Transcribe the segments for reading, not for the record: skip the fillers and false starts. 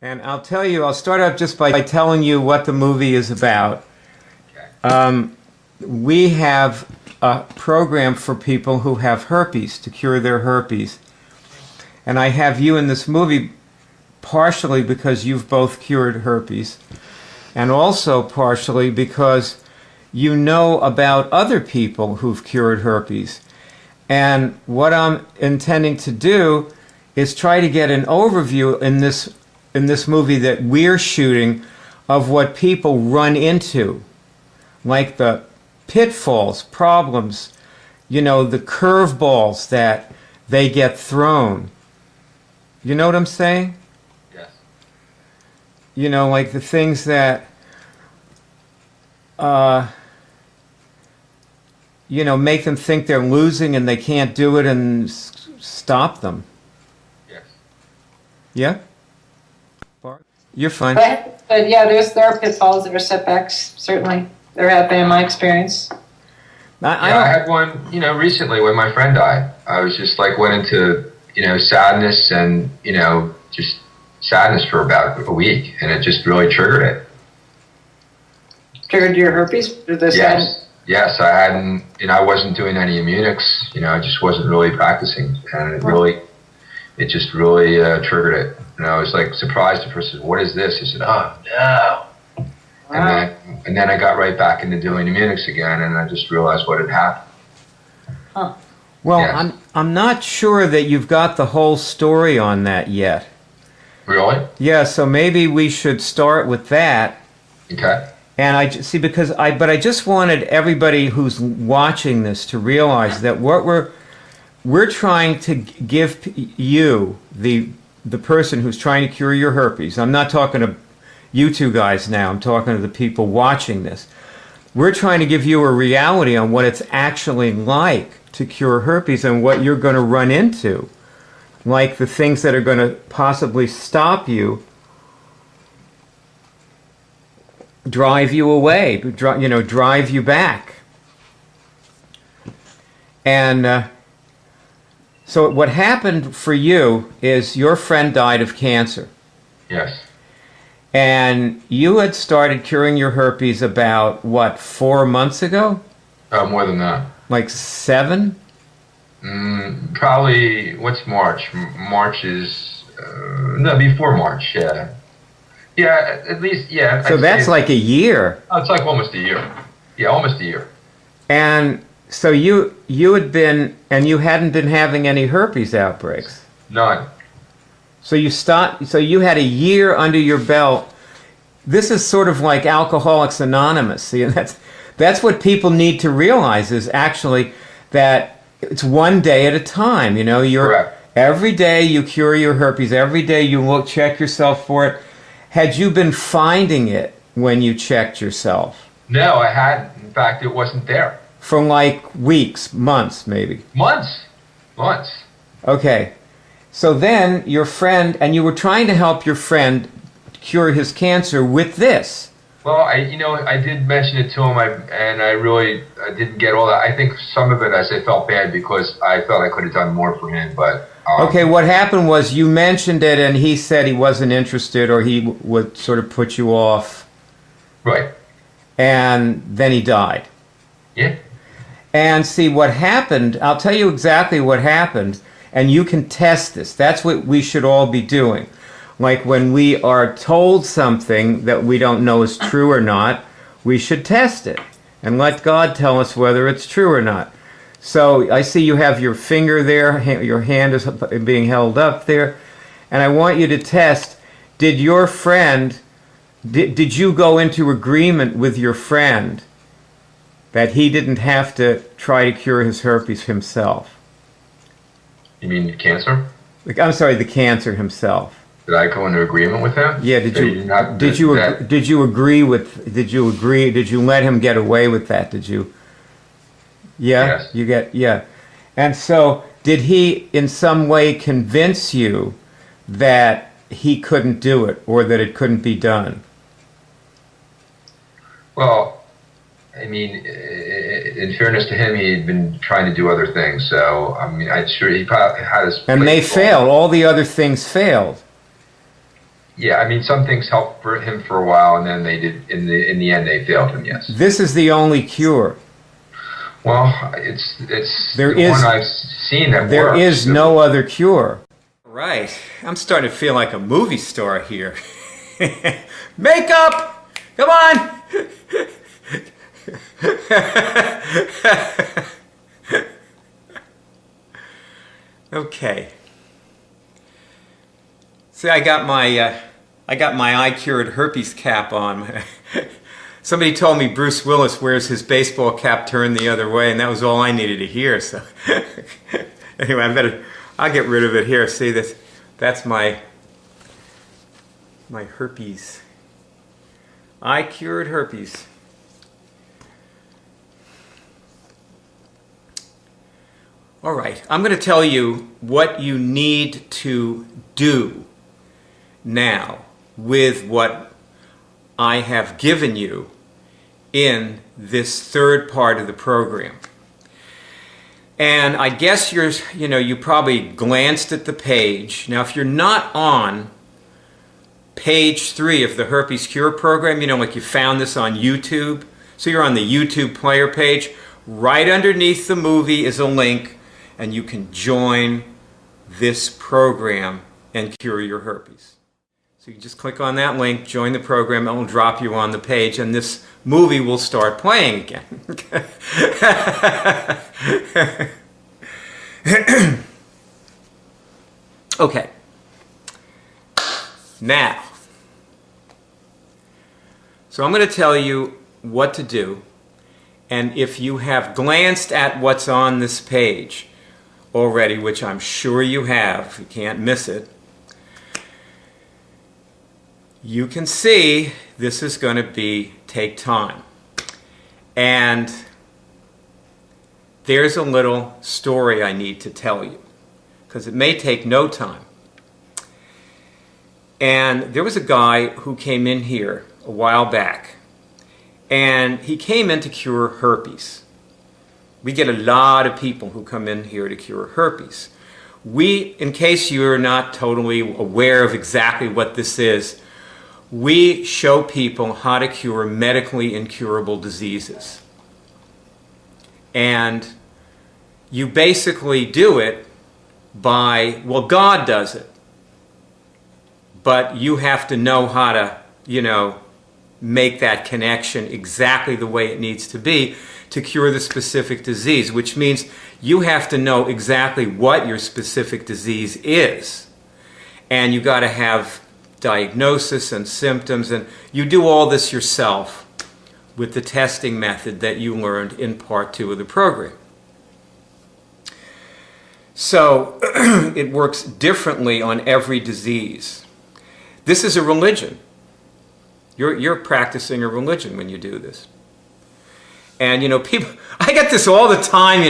And I'll tell you, I'll start out just by telling you what the movie is about. Okay. We have a program for people who have herpes, to cure their herpes. And I have you in this movie partially because you've both cured herpes, and also partially because you know about other people who've cured herpes. And what I'm intending to do is try to get an overview in this movie that we're shooting of what people run into, like the pitfalls, problems, the curveballs that they get thrown. You know what I'm saying? Yes. Like the things that, make them think they're losing and they can't do it and stop them. Yes. Yeah? You're fine. But yeah, there are pitfalls, there are setbacks, certainly. There have been in my experience. I had one, recently when my friend died. I was just went into, sadness and, just sadness for about a week, and it just really triggered it. Triggered your herpes? Yes, I hadn't, I wasn't doing any IMMUNICS, I just wasn't really practicing, and it just really triggered it. And I was surprised at first. What is this? I said, oh no. Wow. And then I got right back into doing IMMUNICS again, and I just realized what had happened. Huh. Well, yes. I'm not sure that you've got the whole story on that yet. Really? Yeah, so maybe we should start with that. Okay. And I just wanted everybody who's watching this to realize that what we're trying to give you, the person who's trying to cure your herpes. I'm not talking to you two guys now. I'm talking to the people watching this. We're trying to give you a reality on what it's actually like to cure herpes and what you're going to run into, like the things that are going to possibly stop you, drive you away, drive you back. And so what happened for you is your friend died of cancer. Yes. And you had started curing your herpes about, 4 months ago? More than that. Like 7? Probably, what's March? March is, no, before March, yeah. Yeah, at least, yeah. So that's like a year. Oh, it's almost a year. Yeah, almost a year. And so you had been, and you hadn't been having any herpes outbreaks? None. So you had a year under your belt. This is sort of like Alcoholics Anonymous. See, and that's what people need to realize is actually that it's one day at a time. Correct. Every day you cure your herpes. Every day you check yourself for it. Had you been finding it when you checked yourself? No, I hadn't. In fact, it wasn't there. For weeks, months, maybe. Months. Okay. So then your friend, and you were trying to help your friend cure his cancer with this. Well, I did mention it to him, and I really didn't get all that. I think some of it, I felt bad because I felt I could have done more for him, but... Okay, what happened was you mentioned it, and he said he wasn't interested, or he would sort of put you off. Right. And then he died. Yeah. And see, what happened, I'll tell you exactly what happened, and you can test this. That's what we should all be doing. Like when we are told something that we don't know is true or not, we should test it and let God tell us whether it's true or not. So I see you have your finger there, your hand is being held up there, and I want you to test, did your friend, did you go into agreement with your friend that he didn't have to try to cure his herpes himself? You mean cancer? I'm sorry, the cancer himself. Did I go into agreement with him? Yeah, did you let him get away with that? Did you? Yeah, yes. And so did he in some way convince you that he couldn't do it or that it couldn't be done? Well, I mean, in fairness to him, he had been trying to do other things. So, I mean, I'm sure he probably had his... And they failed. All the other things failed. Yeah, I mean, some things helped for him for a while, and then they did. In the end, they failed him. Yes. This is the only cure. Well, it's There the is one I've seen that there works. is no other cure. Right. I'm starting to feel like a movie star here. Makeup! Come on! Okay. See, I got my I cured herpes cap on. Somebody told me Bruce Willis wears his baseball cap turned the other way, and that was all I needed to hear. So anyway, I'll get rid of it here. See this? That's my herpes. I cured herpes. All right, I'm going to tell you what you need to do now with what I have given you in this third part of the program. And I guess you probably glanced at the page. Now, if you're not on page 3 of the Herpes Cure program, like you found this on YouTube, so you're on the YouTube player page, right underneath the movie is a link, and you can join this program and cure your herpes. So you just click on that link, join the program, and it will drop you on the page, and this movie will start playing again. Okay. Now, so I'm going to tell you what to do, and if you have glanced at what's on this page already, which I'm sure you have, you can't miss it, you can see this is going to take time. And there's a little story I need to tell you, because it may take no time. And there was a guy who came in here a while back, and he came in to cure herpes. We get a lot of people who come in here to cure herpes. In case you're not totally aware of exactly what this is, we show people how to cure medically incurable diseases. And you basically do it by, well, God does it. But you have to know how to, make that connection exactly the way it needs to be to cure the specific disease, which means you have to know exactly what your specific disease is. And you got to have diagnosis and symptoms, and you do all this yourself with the testing method that you learned in part 2 of the program. So it works differently on every disease. This is a religion. You're practicing a religion when you do this. And people, I get this all the time,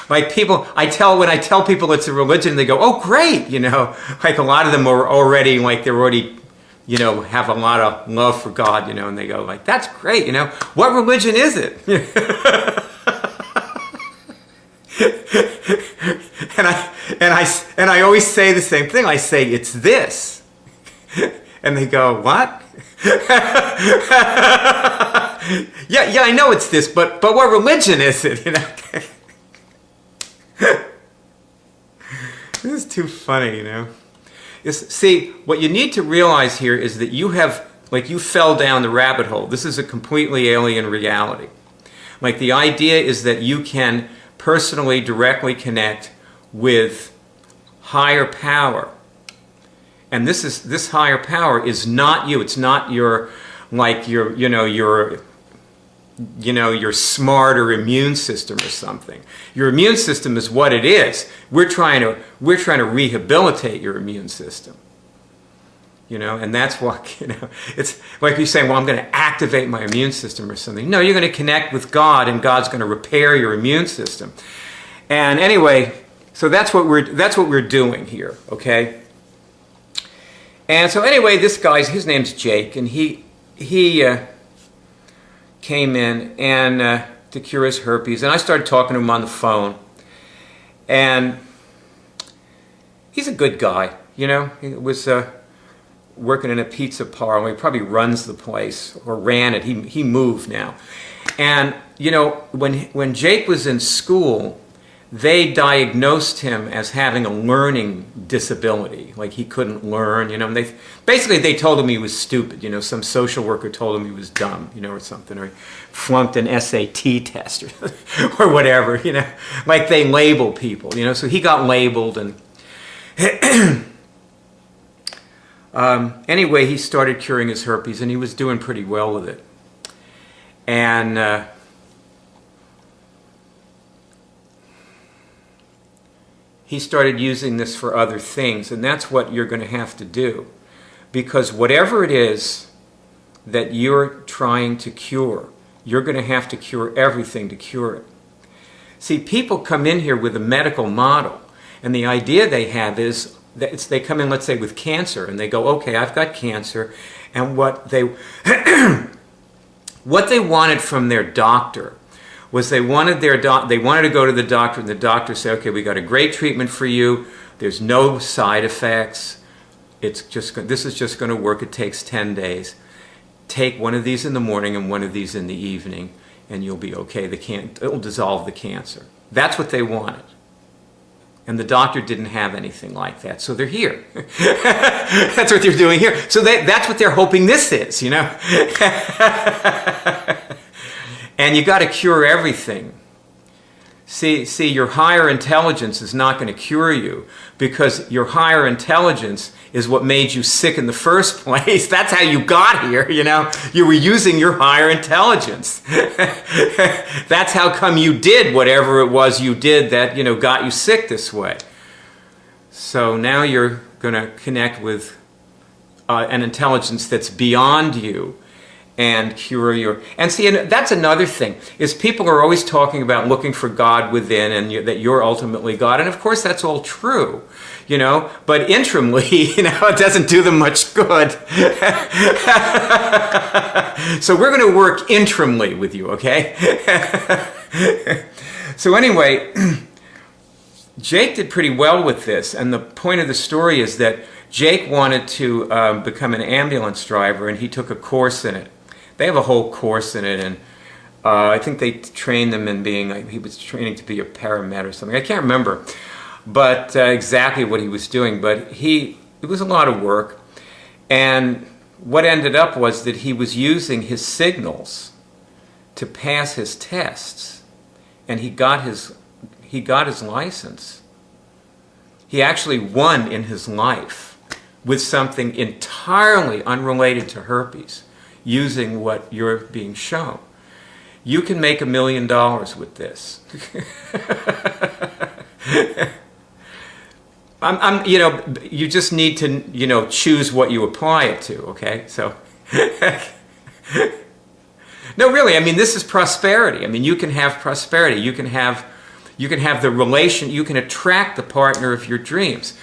like people, when I tell people it's a religion, they go, oh great, like a lot of them are already, they're already, have a lot of love for God, and they go like, that's great, what religion is it? and I always say the same thing. I say, it's this. And they go, what? yeah, I know it's this, but what religion is it? This is too funny, See, what you need to realize here is that you fell down the rabbit hole. This is a completely alien reality. The idea is that you can personally, directly connect with higher power. And this higher power is not you. It's not your smarter immune system or something. Your immune system is what it is. We're trying to rehabilitate your immune system. And that's what, it's like you saying, well, I'm going to activate my immune system or something. No, you're going to connect with God, and God's going to repair your immune system. And anyway, so that's what we're doing here, okay? And so anyway, this guy's, his name's Jake, and he came in and to cure his herpes, and I started talking to him on the phone, and he's a good guy, It was working in a pizza parlor. He probably runs the place, or ran it. He moved now. And, you know, when Jake was in school, they diagnosed him as having a learning disability. Like, he couldn't learn, you know. And they told him he was stupid. You know, some social worker told him he was dumb, you know, or something. Or he flunked an SAT test or whatever, you know. Like, they label people, you know. So he got labeled, and anyway, he started curing his herpes, and he was doing pretty well with it. And he started using this for other things, and that's what you're going to have to do. Because whatever it is that you're trying to cure, you're going to have to cure everything to cure it. See, people come in here with a medical model, and the idea they have is that they come in, let's say, with cancer, and they go, okay, I've got cancer, and what they what they wanted from their doctor was they wanted to go to the doctor, and the doctor said, okay, we got a great treatment for you. There's no side effects. This is just going to work. It takes 10 days. Take one of these in the morning and one of these in the evening, and you'll be okay. It'll dissolve the cancer. That's what they wanted. And the doctor didn't have anything like that, so they're here. That's what they're doing here. So that's what they're hoping this is, you know. And you got to cure everything. See, your higher intelligence is not going to cure you, because your higher intelligence is what made you sick in the first place. That's how you got here, you know. You were using your higher intelligence. That's how come you did whatever it was you did that, you know, got you sick this way. So now you're going to connect with an intelligence that's beyond you, and cure your... And see, and that's another thing, is people are always talking about looking for God within, and that you're ultimately God. And of course that's all true, you know, but intrally, you know, it doesn't do them much good. So we're going to work intrally with you, okay? So anyway, Jake did pretty well with this, and the point of the story is that Jake wanted to become an ambulance driver, and he took a course in it. They have a whole course in it, and I think they trained them in being, like, he was training to be a paramed or something. I can't remember, but exactly what he was doing. But it was a lot of work, and what ended up was that he was using his signals to pass his tests, and he got his license. He actually won in his life with something entirely unrelated to herpes, using what you're being shown. You can make $1 million with this. You know, you just need to, you know, choose what you apply it to, okay? So, no, really, I mean, this is prosperity. I mean, you can have prosperity. You can have the relation, you can attract the partner of your dreams.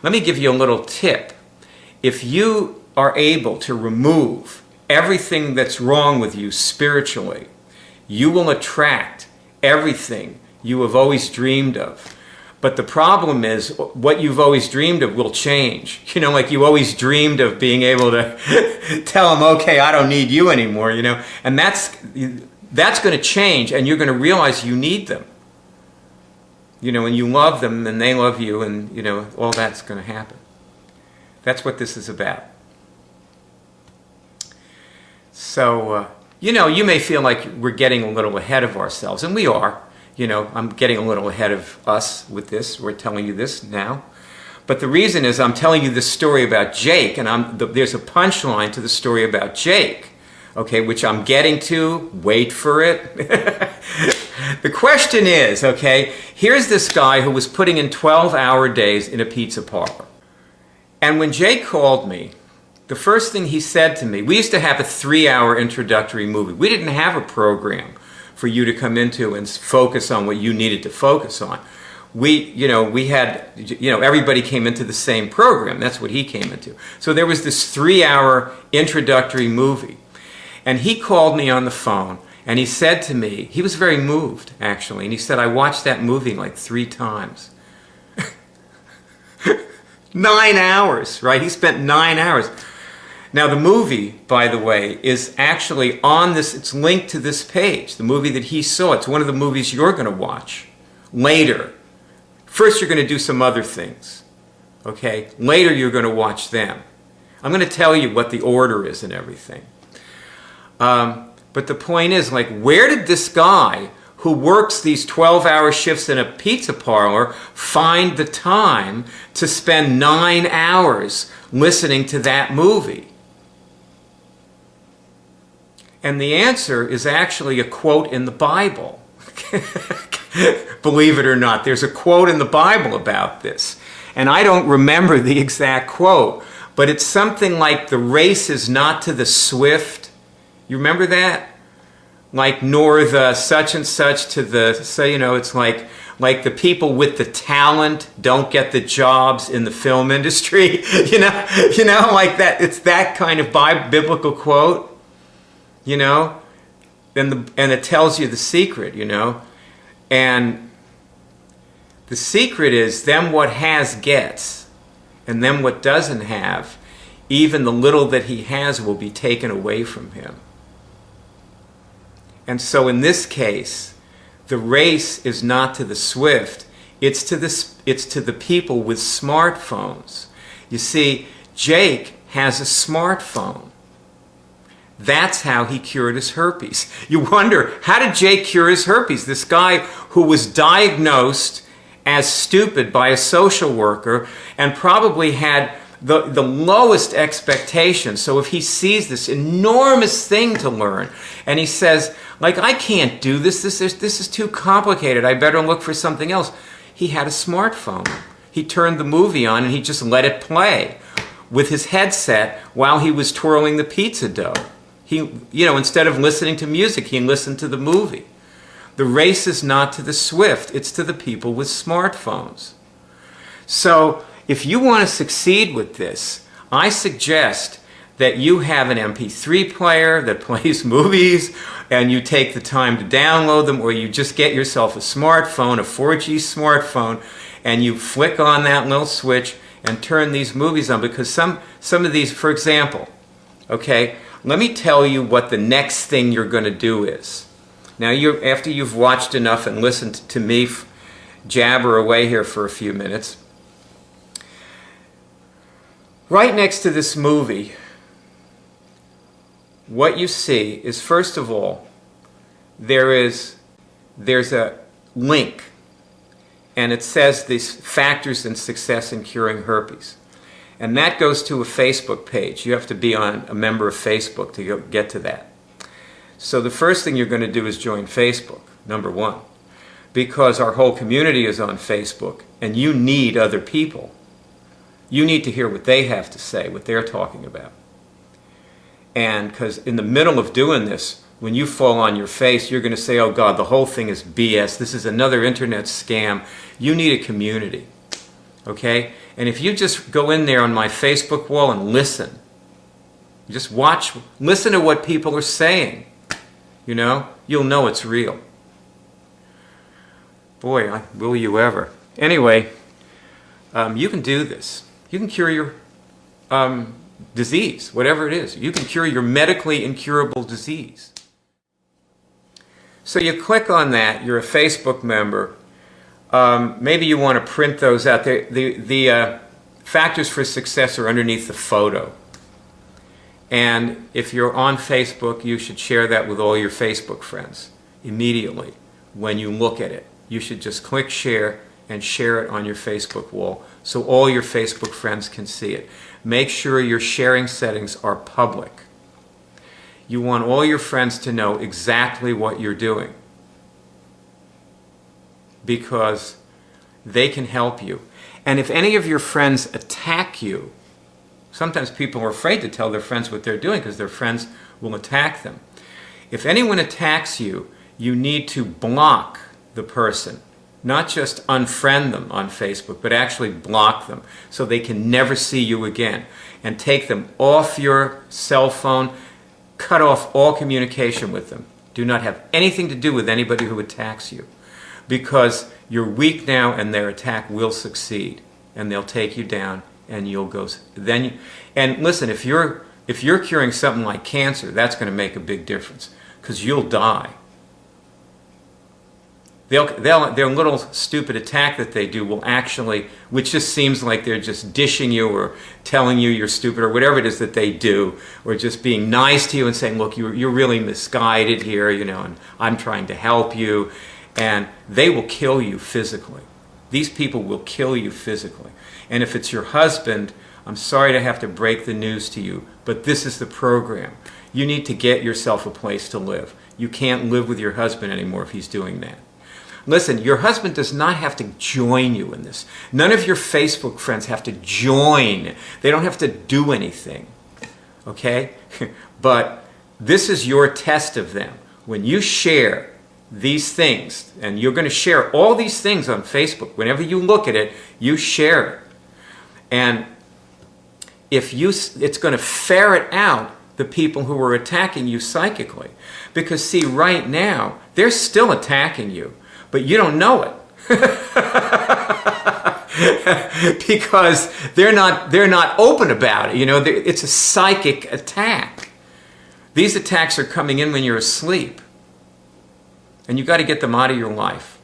Let me give you a little tip. If you are able to remove everything that's wrong with you spiritually, you will attract everything you have always dreamed of. But the problem is, what you've always dreamed of will change. You know, like you always dreamed of being able to tell them, okay, I don't need you anymore, you know. And that's going to change, and you're going to realize you need them. You know, and you love them, and they love you, and, you know, all that's going to happen. That's what this is about. So, you know, you may feel like we're getting a little ahead of ourselves, and we are. You know, I'm getting a little ahead of us with this. We're telling you this now. But the reason is I'm telling you this story about Jake, and there's a punchline to the story about Jake, okay, which I'm getting to. Wait for it. The question is, okay, here's this guy who was putting in 12-hour days in a pizza parlor. And when Jake called me, the first thing he said to me, we used to have a 3-hour introductory movie. We didn't have a program for you to come into and focus on what you needed to focus on. We had, everybody came into the same program. That's what he came into. So there was this 3-hour introductory movie. And he called me on the phone, and he said to me, he was very moved, actually, and he said, I watched that movie like 3 times. 9 hours, right? He spent 9 hours. Now the movie, by the way, is actually on this, it's linked to this page, the movie that he saw. It's one of the movies you're going to watch later. First you're going to do some other things, okay? Later you're going to watch them. I'm going to tell you what the order is and everything. But the point is, like, where did this guy who works these 12-hour shifts in a pizza parlor find the time to spend 9 hours listening to that movie? And the answer is actually a quote in the Bible. Believe it or not, there's a quote in the Bible about this. And I don't remember the exact quote, but it's something like, the race is not to the swift. You remember that? Like, nor the such and such to the, so, you know, it's like the people with the talent don't get the jobs in the film industry. you know, like that. It's that kind of biblical quote, you know, and it tells you the secret, you know, and the secret is, them what has gets, and them what doesn't have, even the little that he has will be taken away from him. And so in this case, the race is not to the swift, it's to the people with smartphones. You see, Jake has a smartphone. That's how he cured his herpes. You wonder, how did Jake cure his herpes? This guy who was diagnosed as stupid by a social worker and probably had the lowest expectations. So if he sees this enormous thing to learn and he says, like, I can't do this, this is too complicated, I better look for something else. He had a smartphone. He turned the movie on and he just let it play with his headset while he was twirling the pizza dough. He, you know, instead of listening to music, he listened to the movie. The race is not to the swift, it's to the people with smartphones. So if you want to succeed with this, I suggest that you have an MP3 player that plays movies, and you take the time to download them, or you just get yourself a smartphone, a 4G smartphone, and you flick on that little switch and turn these movies on. Because some of these, for example, okay, let me tell you what the next thing you're going to do is. Now, after you've watched enough and listened to me jabber away here for a few minutes, right next to this movie, what you see is, first of all, there's a link, and it says these factors in success in curing herpes. And that goes to a Facebook page. You have to be a member of Facebook to get to that. So the first thing you're going to do is join Facebook, number one, because our whole community is on Facebook, and you need other people. You need to hear what they have to say, what they're talking about. And because in the middle of doing this, when you fall on your face, you're going to say, oh God, the whole thing is BS. This is another internet scam. You need a community. Okay? And if you just go in there on my Facebook wall and listen, just watch, listen to what people are saying, you know, you'll know it's real. Boy, will you ever. Anyway, you can do this. You can cure your disease, whatever it is. You can cure your medically incurable disease. So you click on that, you're a Facebook member. Maybe you want to print those out. The factors for success are underneath the photo. And if you're on Facebook, you should share that with all your Facebook friends immediately when you look at it. You should just click share and share it on your Facebook wall so all your Facebook friends can see it. Make sure your sharing settings are public. You want all your friends to know exactly what you're doing, because they can help you. And if any of your friends attack you, sometimes people are afraid to tell their friends what they're doing because their friends will attack them. If anyone attacks you, you need to block the person. Not just unfriend them on Facebook, but actually block them so they can never see you again. And take them off your cell phone, cut off all communication with them. Do not have anything to do with anybody who attacks you, because you're weak now and their attack will succeed and they'll take you down and you'll go. And listen, if you're if you're curing something like cancer, that's going to make a big difference, because you'll die. Their little stupid attack that they do will actually, which just seems like they're just dishing you or telling you you're stupid or whatever it is that they do, or just being nice to you and saying, look, you're really misguided here, you know, and I'm trying to help you. And they will kill you physically. These people will kill you physically. And if it's your husband, I'm sorry to have to break the news to you, but this is the program. You need to get yourself a place to live. You can't live with your husband anymore if he's doing that. Listen, your husband does not have to join you in this. None of your Facebook friends have to join. They don't have to do anything. Okay? But this is your test of them. When you share these things, and you're going to share all these things on Facebook, whenever you look at it, you share it. And if it's going to ferret out the people who are attacking you psychically. Because see, right now, they're still attacking you. But you don't know it. Because they're not open about it. You know, it's a psychic attack. These attacks are coming in when you're asleep. And you've got to get them out of your life.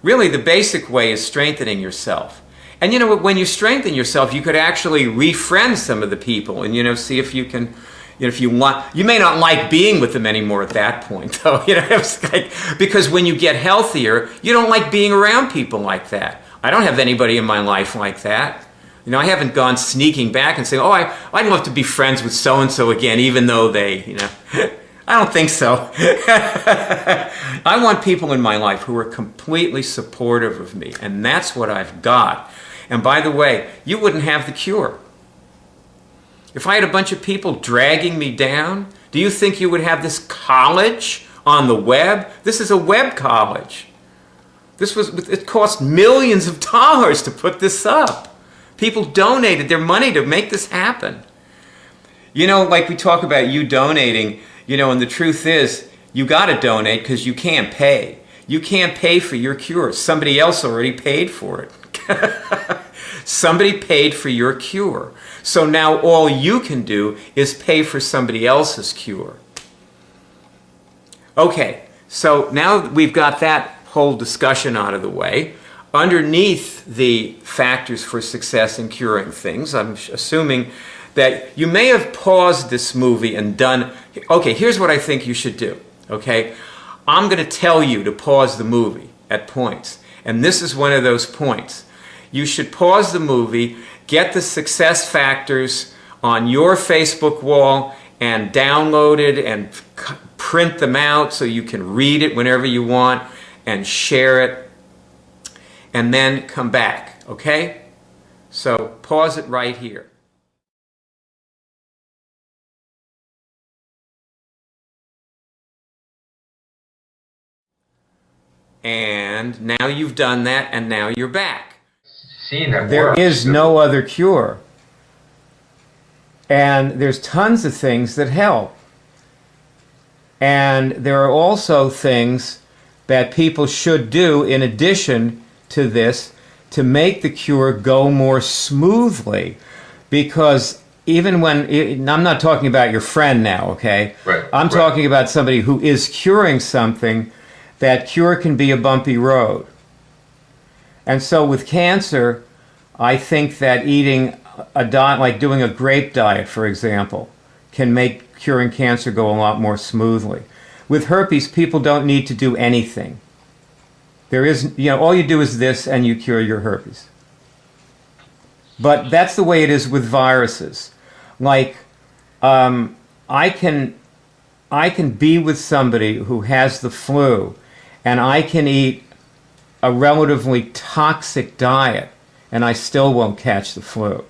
Really, the basic way is strengthening yourself. And you know, when you strengthen yourself, you could actually refriend some of the people and, you know, see if you can... If you want, you may not like being with them anymore at that point, though. You know, it's like, because when you get healthier, you don't like being around people like that. I don't have anybody in my life like that. You know, I haven't gone sneaking back and saying, "Oh, I'd love to be friends with so and so again," even though they, you know, I don't think so. I want people in my life who are completely supportive of me, and that's what I've got. And by the way, you wouldn't have the cure. If I had a bunch of people dragging me down, do you think you would have this college on the web? This is a web college. It cost millions of dollars to put this up. People donated their money to make this happen. You know, like we talk about you donating, you know, and the truth is, you got to donate because you can't pay. You can't pay for your cure. Somebody else already paid for it. Somebody paid for your cure. So now all you can do is pay for somebody else's cure. Okay, so now we've got that whole discussion out of the way. Underneath the factors for success in curing things, I'm assuming that you may have paused this movie and done, okay, here's what I think you should do, okay? I'm going to tell you to pause the movie at points, and this is one of those points. You should pause the movie, get the success factors on your Facebook wall and download it and print them out so you can read it whenever you want and share it, and then come back, okay? So pause it right here. And now you've done that, and now you're back. There is no other cure. And there's tons of things that help. And there are also things that people should do in addition to this to make the cure go more smoothly. Because even when, I'm not talking about your friend now, okay? Right. I'm talking about somebody who is curing something. That cure can be a bumpy road. And so with cancer, I think that eating a diet, like doing a grape diet, for example, can make curing cancer go a lot more smoothly. With herpes, people don't need to do anything. There is, you know, all you do is this and you cure your herpes. But that's the way it is with viruses. Like, I can be with somebody who has the flu, and I can eat a relatively toxic diet, and I still won't catch the flu.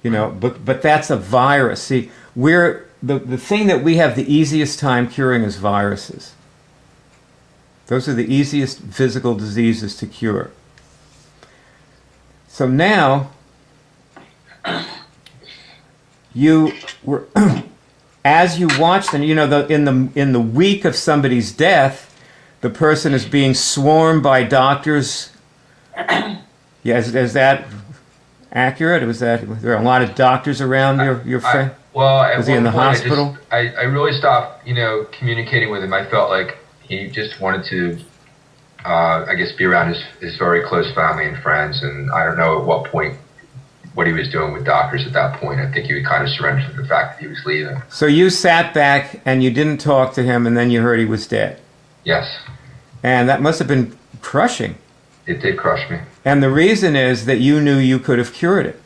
You know, but that's a virus. See, the thing that we have the easiest time curing is viruses. Those are the easiest physical diseases to cure. So now, you were, as you watch them, you know, in the week of somebody's death, the person is being swarmed by doctors. Yes, as that, accurate? Was there a lot of doctors around your friend? Well, at was he in the one point, hospital? I really stopped, communicating with him. I felt like he just wanted to, I guess, be around his very close family and friends. And I don't know at what point, what he was doing with doctors at that point. I think he would kind of surrender to the fact that he was leaving. So you sat back and you didn't talk to him, and then you heard he was dead. Yes. And that must have been crushing. It did crush me. And the reason is that you knew you could have cured it.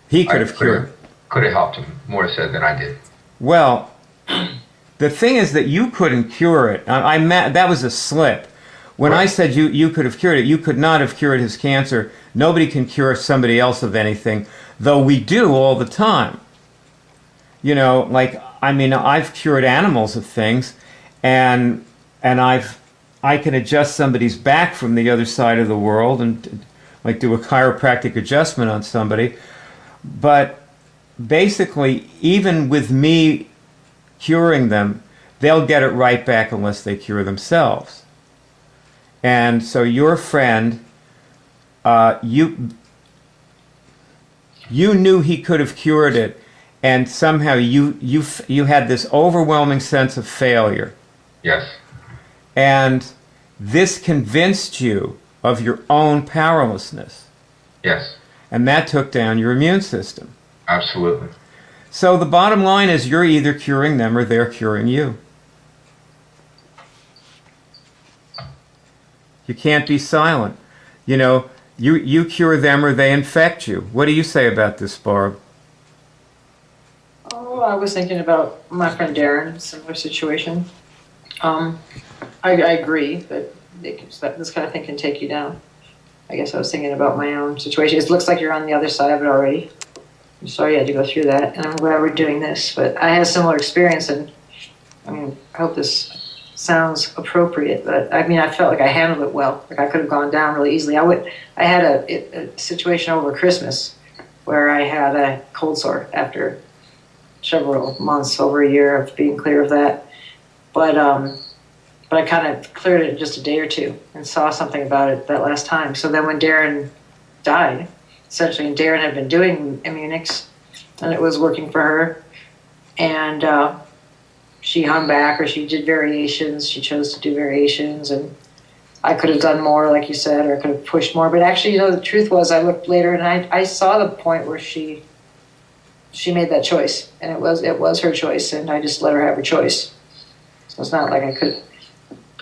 He could have cured it. Could have helped him more so than I did. Well, the thing is that you couldn't cure it. That was a slip. When Right. I said you could have cured it, you could not have cured his cancer. Nobody can cure somebody else of anything, though we do all the time. I've cured animals of things, and I can adjust somebody's back from the other side of the world and do a chiropractic adjustment on somebody. But basically, even with me curing them, they'll get it right back unless they cure themselves. And so your friend, you knew he could have cured it, and somehow you had this overwhelming sense of failure. Yes. And this convinced you of your own powerlessness. Yes. And that took down your immune system. Absolutely. So the bottom line is you're either curing them or they're curing you. You can't be silent. You cure them or they infect you. What do you say about this, Barb? Oh, I was thinking about my friend Darren, similar situation. I agree that this kind of thing can take you down. I guess I was thinking about my own situation. It looks like you're on the other side of it already. I'm sorry you had to go through that, and I'm glad we're doing this. But I had a similar experience, and I hope this sounds appropriate, but I felt like I handled it well. Like I could have gone down really easily. I had a situation over Christmas where I had a cold sore after several months, over a year of being clear of that. But I kind of cleared it in just a day or two and saw something about it that last time. So then when Darren died, essentially, and Darren had been doing IMMUNICS, and it was working for her, and she hung back, or she did variations. She chose to do variations, and I could have done more, like you said, or I could have pushed more. But actually, the truth was, I looked later, and I saw the point where she made that choice, and it was her choice, and I just let her have her choice. So it's not like I could.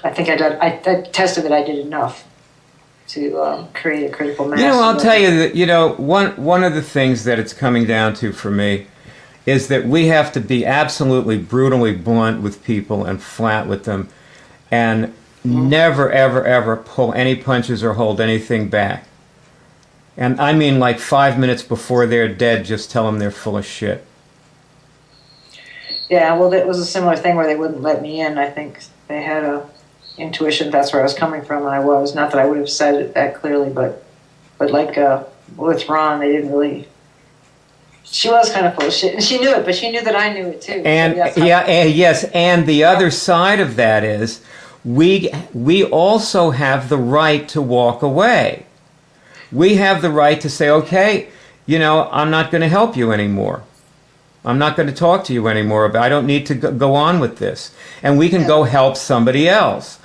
I think I tested that I did enough to create a critical mass. I'll tell you that, one of the things that it's coming down to for me is that we have to be absolutely brutally blunt with people and flat with them, and never, ever, ever pull any punches or hold anything back. And I mean, like 5 minutes before they're dead, just tell them they're full of shit. Yeah, well, it was a similar thing where they wouldn't let me in. I think they had a intuition that's where I was coming from, and I was. Not that I would have said it that clearly, but like with Ron, they didn't really. She was kind of full of shit, and she knew it, but she knew that I knew it too. And so yes, and the other side of that is we also have the right to walk away. We have the right to say, okay, I'm not going to help you anymore. I'm not going to talk to you anymore. I don't need to go on with this. And we can go help somebody else.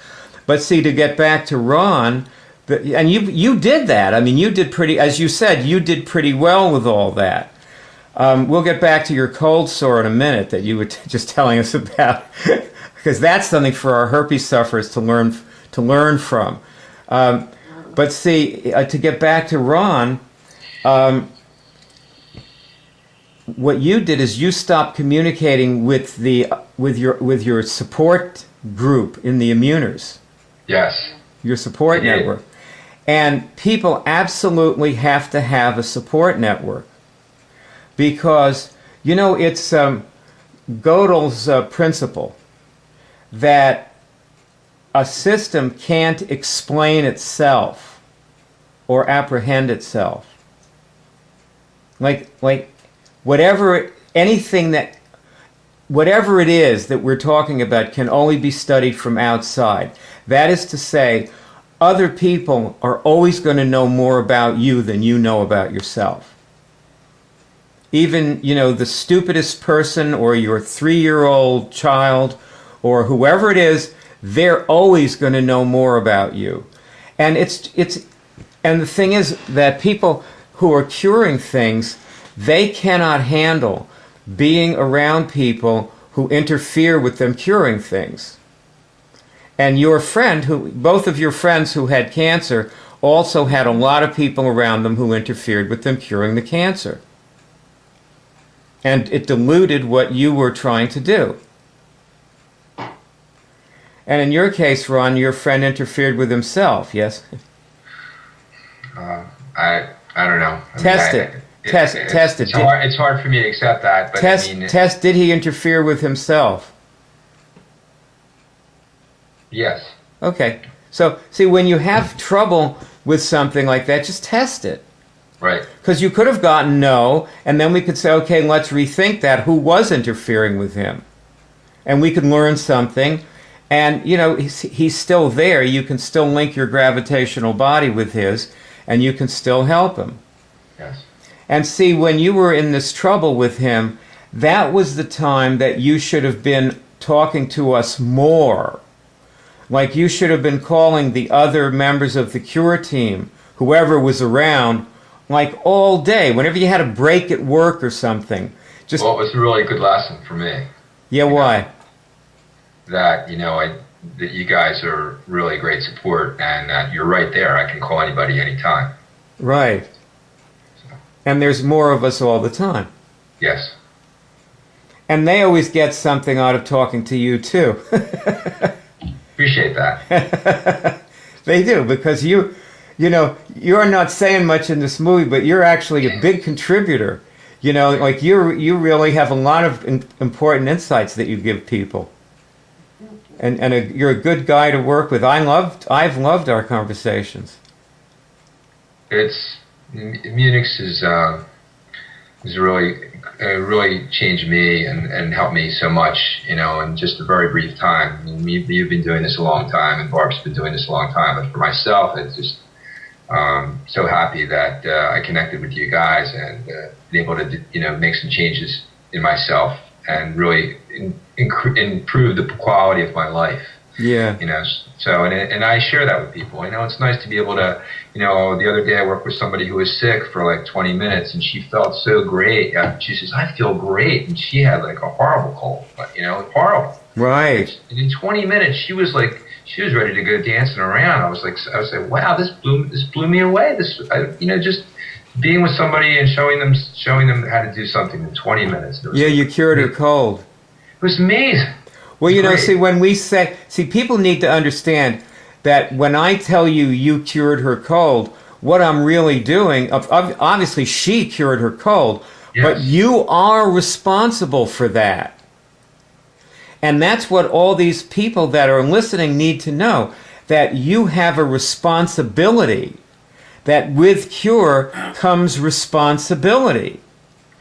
But see, to get back to Ron, and you did that. I mean, you did pretty, as you said, you did pretty well with all that. We'll get back to your cold sore in a minute that you were just telling us about, because that's something for our herpes sufferers to learn from. But see, to get back to Ron, what you did is you stopped communicating with your support group in the Immuners. Yes. Your support network. And people absolutely have to have a support network, because it's Gödel's principle that a system can't explain itself or apprehend itself. Like whatever it is that we're talking about can only be studied from outside. That is to say, other people are always going to know more about you than you know about yourself. even, you know, the stupidest person or your 3-year-old child or whoever it is, they're always going to know more about you. And and the thing is that people who are curing things, they cannot handle being around people who interfere with them curing things. And your friend, both of your friends who had cancer, also had a lot of people around them who interfered with them curing the cancer. And it diluted what you were trying to do. And in your case, Ron, your friend interfered with himself, yes? I don't know. Test it. Test it. It's hard for me to accept that. But test, did he interfere with himself? Yes. Okay. So, see, when you have trouble with something like that, just test it. Right. Because you could have gotten no, and then we could say, okay, let's rethink that. Who was interfering with him? And we could learn something. And, you know, he's still there. You can still link your gravitational body with his, and you can still help him. Yes. And see, when you were in this trouble with him, that was the time that you should have been talking to us more. Like you should have been calling the other members of the Cure team, whoever was around, like all day, whenever you had a break at work or something. Well, it was a really good lesson for me. Yeah, why? That, you know, that you guys are really great support, and that you're right there. I can call anybody anytime. Right. So. And there's more of us all the time. Yes. And they always get something out of talking to you, too. Appreciate that. They do, because you know, you're not saying much in this movie, but you're actually a big contributor. You know, like you really have a lot of important insights that you give people. And you're a good guy to work with. I've loved our conversations. IMMUNICS is really changed me and helped me so much, you know, in just a very brief time. I mean, you've been doing this a long time, and Barb's been doing this a long time. But for myself, it's just so happy that I connected with you guys and been able to, you know, make some changes in myself and really improve the quality of my life. Yeah. You know, so, and I share that with people. You know, it's nice to be able to, you know, the other day I worked with somebody who was sick for like 20 minutes and she felt so great. She says, I feel great. And she had like a horrible cold, but, you know, horrible. Right. And in 20 minutes, she was ready to go dancing around. I was like, wow, this blew me away. You know, just being with somebody and showing them how to do something in 20 minutes. Yeah, you cured her cold. It was amazing. Well, you know, see, when we say, people need to understand that when I tell you you cured her cold, what I'm really doing, obviously she cured her cold, yes, but you are responsible for that. And that's what all these people that are listening need to know, that you have a responsibility, that with cure comes responsibility.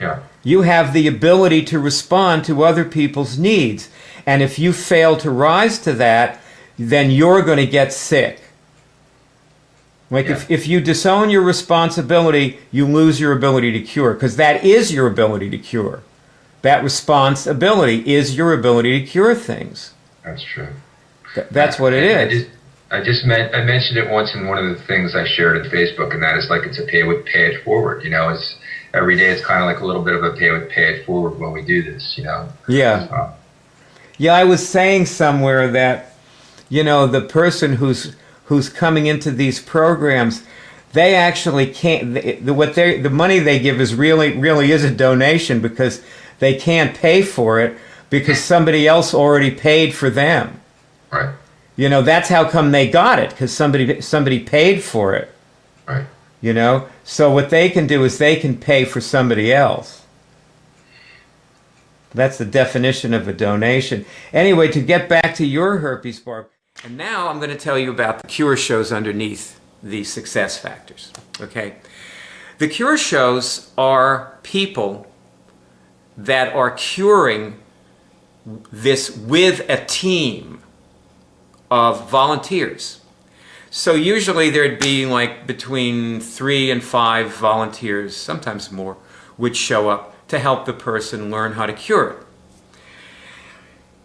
Yeah. You have the ability to respond to other people's needs. And if you fail to rise to that, then you're going to get sick. Like if you disown your responsibility, you lose your ability to cure, because that is your ability to cure. That responsibility is your ability to cure things. That's true. That's what it is. I mentioned it once in one of the things I shared on Facebook, and that is like it's a pay it forward. You know, it's every day. It's kind of like a little bit of a pay it forward when we do this. You know. Yeah. Yeah, I was saying somewhere that, you know, the person who's coming into these programs, they actually can't. The money they give is really is a donation, because they can't pay for it because somebody else already paid for them. Right. You know, that's how come they got it, because somebody paid for it. Right. You know, so what they can do is they can pay for somebody else. That's the definition of a donation. Anyway, to get back to your herpes, Barb, and now I'm going to tell you about the cure shows underneath the success factors. Okay, the cure shows are people that are curing this with a team of volunteers. So usually there'd be like between 3 and 5 volunteers, sometimes more, would show up to help the person learn how to cure it.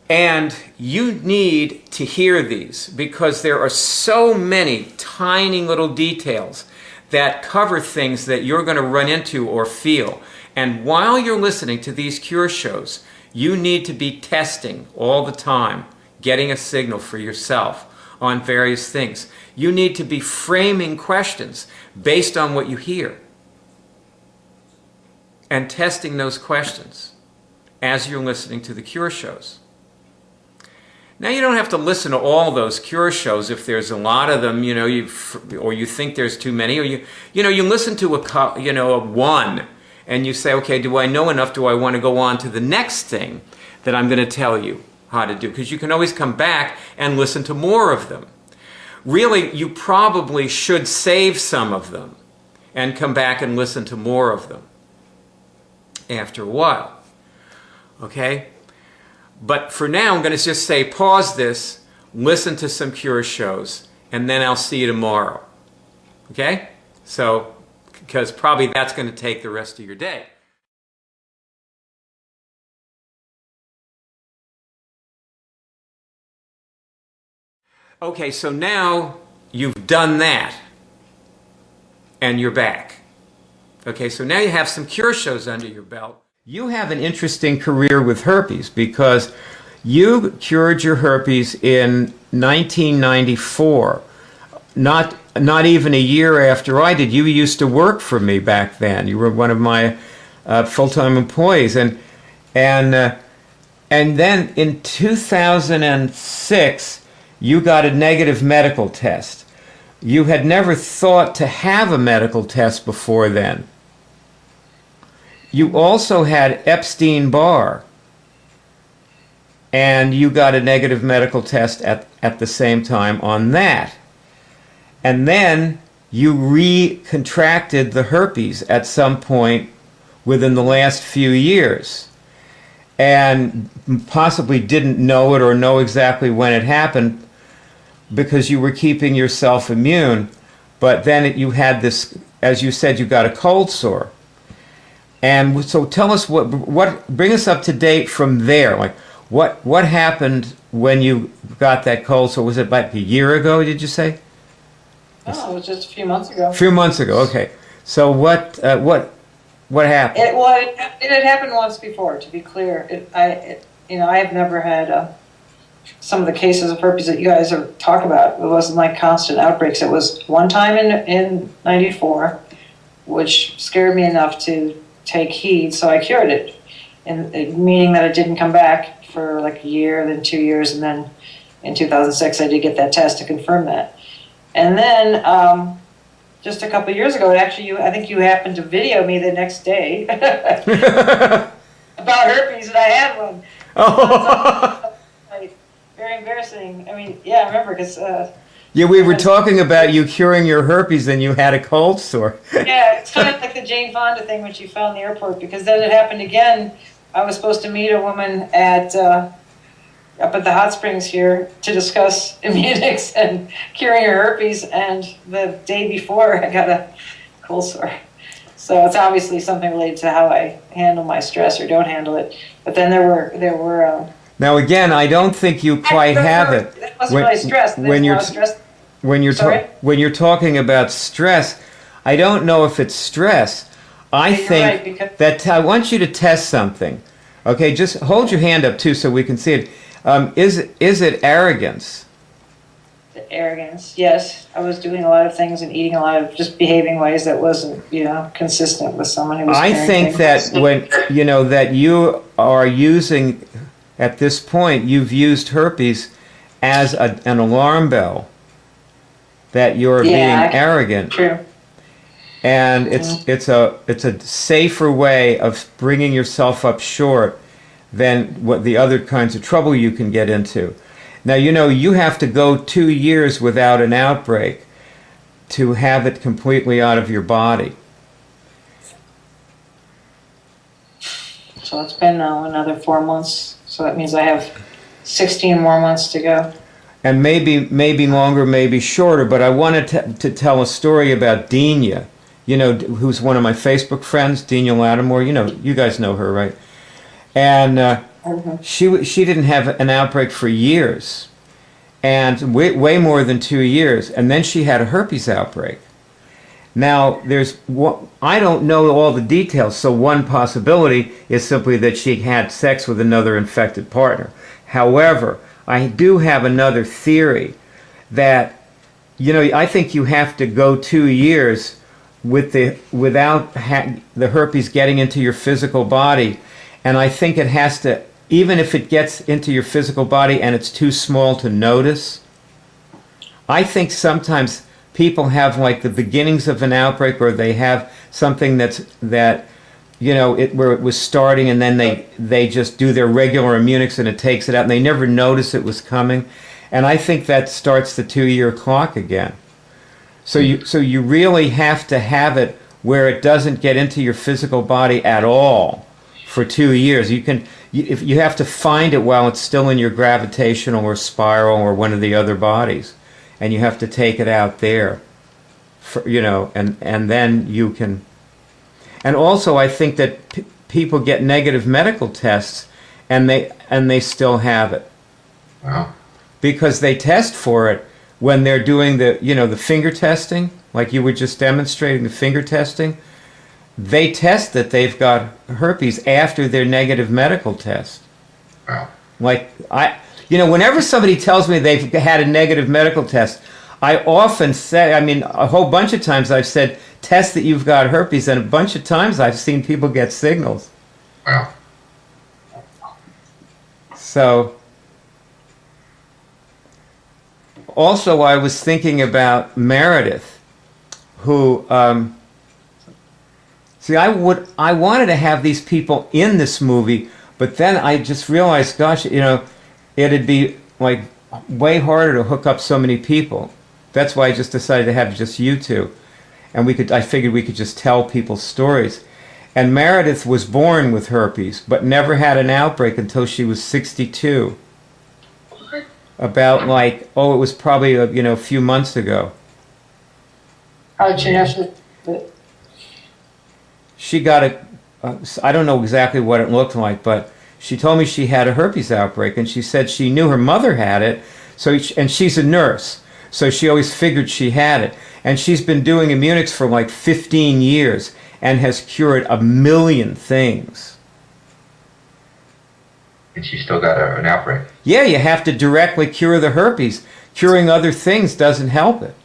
And you need to hear these because there are so many tiny little details that cover things that you're going to run into or feel. And while you're listening to these cure shows, you need to be testing all the time, getting a signal for yourself on various things. You need to be framing questions based on what you hear and testing those questions as you're listening to the cure shows. Now, you don't have to listen to all those cure shows if there's a lot of them, or you think there's too many, or you listen to a one, and you say, okay, do I know enough? Do I want to go on to the next thing that I'm going to tell you how to do? Because you can always come back and listen to more of them. Really, you probably should save some of them and come back and listen to more of them after a while. Okay? But for now, I'm going to just say pause this, listen to some cure shows, and then I'll see you tomorrow. Okay? So, because probably that's going to take the rest of your day. Okay, so now you've done that, and you're back. Okay, so now you have some cure shows under your belt. You have an interesting career with herpes because you cured your herpes in 1994, not even a year after I did. You used to work for me back then. You were one of my full-time employees, and then in 2006 you got a negative medical test. You had never thought to have a medical test before then. You also had Epstein-Barr, and you got a negative medical test at the same time on that. And then you recontracted the herpes at some point within the last few years, and possibly didn't know it or know exactly when it happened because you were keeping yourself immune. But then you had this, as you said, you got a cold sore. And so tell us bring us up to date from there. Like what happened when you got that cold sore? Was it like a year ago, did you say? Oh, it was just a few months ago. A few months ago, okay. So what happened? It had happened once before, to be clear. I have never had some of the cases of herpes that you guys talk about. It wasn't like constant outbreaks. It was one time in 94, which scared me enough to take heed, so I cured it, meaning that it didn't come back for like a year, then 2 years, and then in 2006 I did get that test to confirm that. And then just a couple of years ago, I think you happened to video me the next day about herpes, and I had one. Oh. Very embarrassing. I mean, yeah, I remember because yeah, we were talking about you curing your herpes and you had a cold sore. Yeah, it's kind of like the Jane Fonda thing when she fell in the airport, because then it happened again. I was supposed to meet a woman up at the hot springs here to discuss IMMUNICS and curing her herpes, and the day before I got a cold sore. So it's obviously something related to how I handle my stress or don't handle it. But then there were now again, I don't think you quite have it. That wasn't really stress. When you're talking about stress, I don't know if it's stress. I think that I want you to test something. Okay, just hold your hand up too so we can see it. Is it arrogance? Arrogance, yes. I was doing a lot of things and eating a lot of, just behaving ways that wasn't, consistent with someone who was. I think that when that you are using, at this point, you've used herpes as an alarm bell that you're being arrogant. True. And it's a safer way of bringing yourself up short than what the other kinds of trouble you can get into. Now, you have to go 2 years without an outbreak to have it completely out of your body. So it's been now another 4 months. So that means I have 16 more months to go. And maybe longer, maybe shorter, but I wanted to tell a story about Dina. who's one of my Facebook friends, Dina Lattimore. You guys know her, right? And she didn't have an outbreak for years, and way more than 2 years, and then she had a herpes outbreak. Now, I don't know all the details, so one possibility is simply that she had sex with another infected partner. However, I do have another theory that, I think you have to go 2 years without the herpes getting into your physical body, and I think it has to, even if it gets into your physical body and it's too small to notice, I think sometimes people have like the beginnings of an outbreak, or they have something where it was starting, and then they just do their regular IMMUNICS and it takes it out, and they never notice it was coming. And I think that starts the 2-year clock again. So you really have to have it where it doesn't get into your physical body at all for 2 years. If you have to find it while it's still in your gravitational or spiral or one of the other bodies, and you have to take it out there, and then you can. And also, I think that people get negative medical tests, and they still have it. Wow. Because they test for it when they're doing the finger testing, like you were just demonstrating the finger testing. They test that they've got herpes after their negative medical test. Wow. Like whenever somebody tells me they've had a negative medical test, I often say, a whole bunch of times I've said, test that you've got herpes, and a bunch of times I've seen people get signals. Wow. So, also I was thinking about Meredith, who, I wanted to have these people in this movie, but then I just realized, gosh, it'd be like way harder to hook up so many people. That's why I just decided to have just you two. And I figured we could just tell people's stories. And Meredith was born with herpes, but never had an outbreak until she was 62. What? About it was probably a few months ago. How did she know She got I don't know exactly what it looked like, but she told me she had a herpes outbreak, and she said she knew her mother had it, and she's a nurse, so she always figured she had it. And she's been doing IMMUNICS for like 15 years and has cured 1 million things. And she still got an outbreak? Yeah, you have to directly cure the herpes. Curing other things doesn't help it.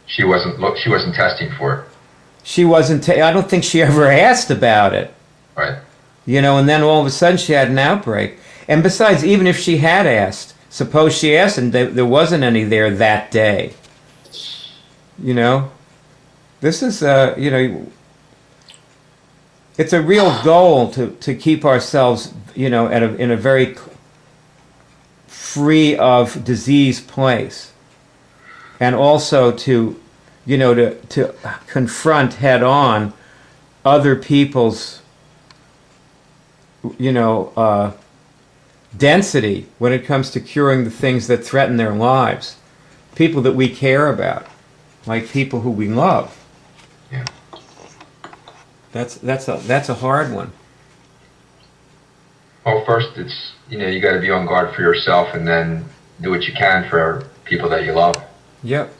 She wasn't testing for it? She wasn't. I don't think she ever asked about it. Right. And then all of a sudden she had an outbreak. And besides, even if she had asked, suppose she asked and there wasn't any there that day. This is, it's a real goal to keep ourselves, in a very free of disease place. And also to confront head on other people's, density when it comes to curing the things that threaten their lives. People that we care about, like people who we love. Yeah. That's a hard one. Well, first it's, you got to be on guard for yourself, and then do what you can for people that you love. Yep.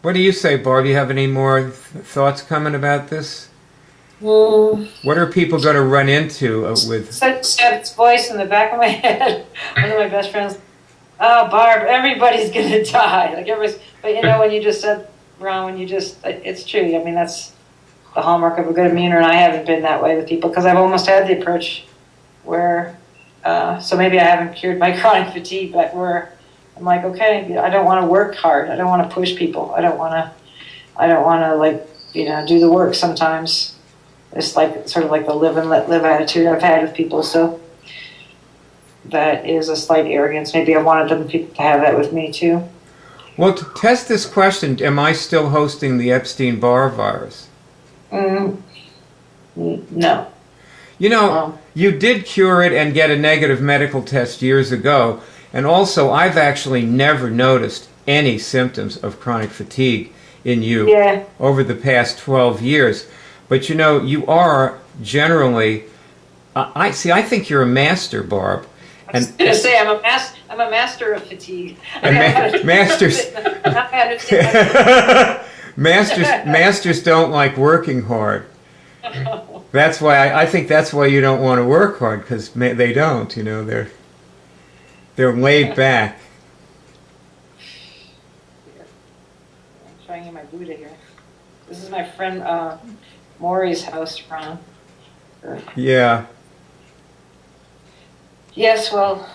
What do you say, Barb? Do you have any more thoughts coming about this? What are people going to run into with? Such a voice in the back of my head. One of my best friends. Oh, Barb, everybody's going to die. But when you just said, Ron, it's true. That's the hallmark of a good immuner, and I haven't been that way with people because I've almost had the approach where, so maybe I haven't cured my chronic fatigue, but where I'm like, okay, I don't want to work hard. I don't want to push people. I don't want to do the work sometimes. It's sort of like the live and let live attitude I've had with people. So that is a slight arrogance. Maybe I wanted them to have that with me too. Well, to test this question, am I still hosting the Epstein-Barr virus? No. You did cure it and get a negative medical test years ago, and also I've actually never noticed any symptoms of chronic fatigue in you Yeah. over the past 12 years. But you know, you are generally, I think you're a master, Barb. I was going to say, I'm a master of fatigue. Masters, masters don't like working hard. That's why I think that's why you don't want to work hard, because they don't. You know, they're laid back. I'm trying to get my Buddha here. This is my friend Maury's house, Ron. Yeah. Yes, well.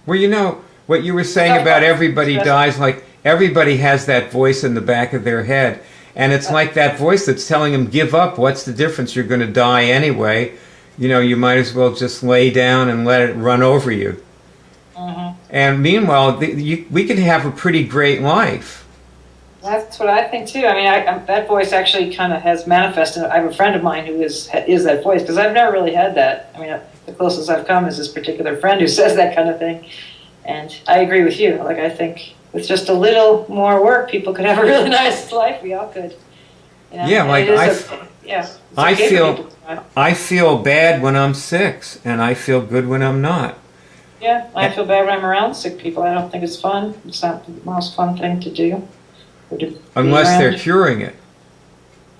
Well, you know what you were saying about everybody dies, like everybody has that voice in the back of their head. And it's like that voice that's telling them, give up. What's the difference? You're going to die anyway. You know, you might as well just lay down and let it run over you. Mm-hmm. And meanwhile, we can have a pretty great life. That's what I think too. I mean, that voice actually kind of has manifested. I have a friend of mine who is that voice, because I've never really had that. I mean, the closest I've come is this particular friend who says that kind of thing. And I agree with you. Like, I think with just a little more work, people could have a really nice life. We all could. You know? Yeah, like I feel bad when I'm sick, and I feel good when I'm not. Yeah, I feel bad when I'm around sick people. I don't think it's fun. It's not the most fun thing to do. Unless they're curing it.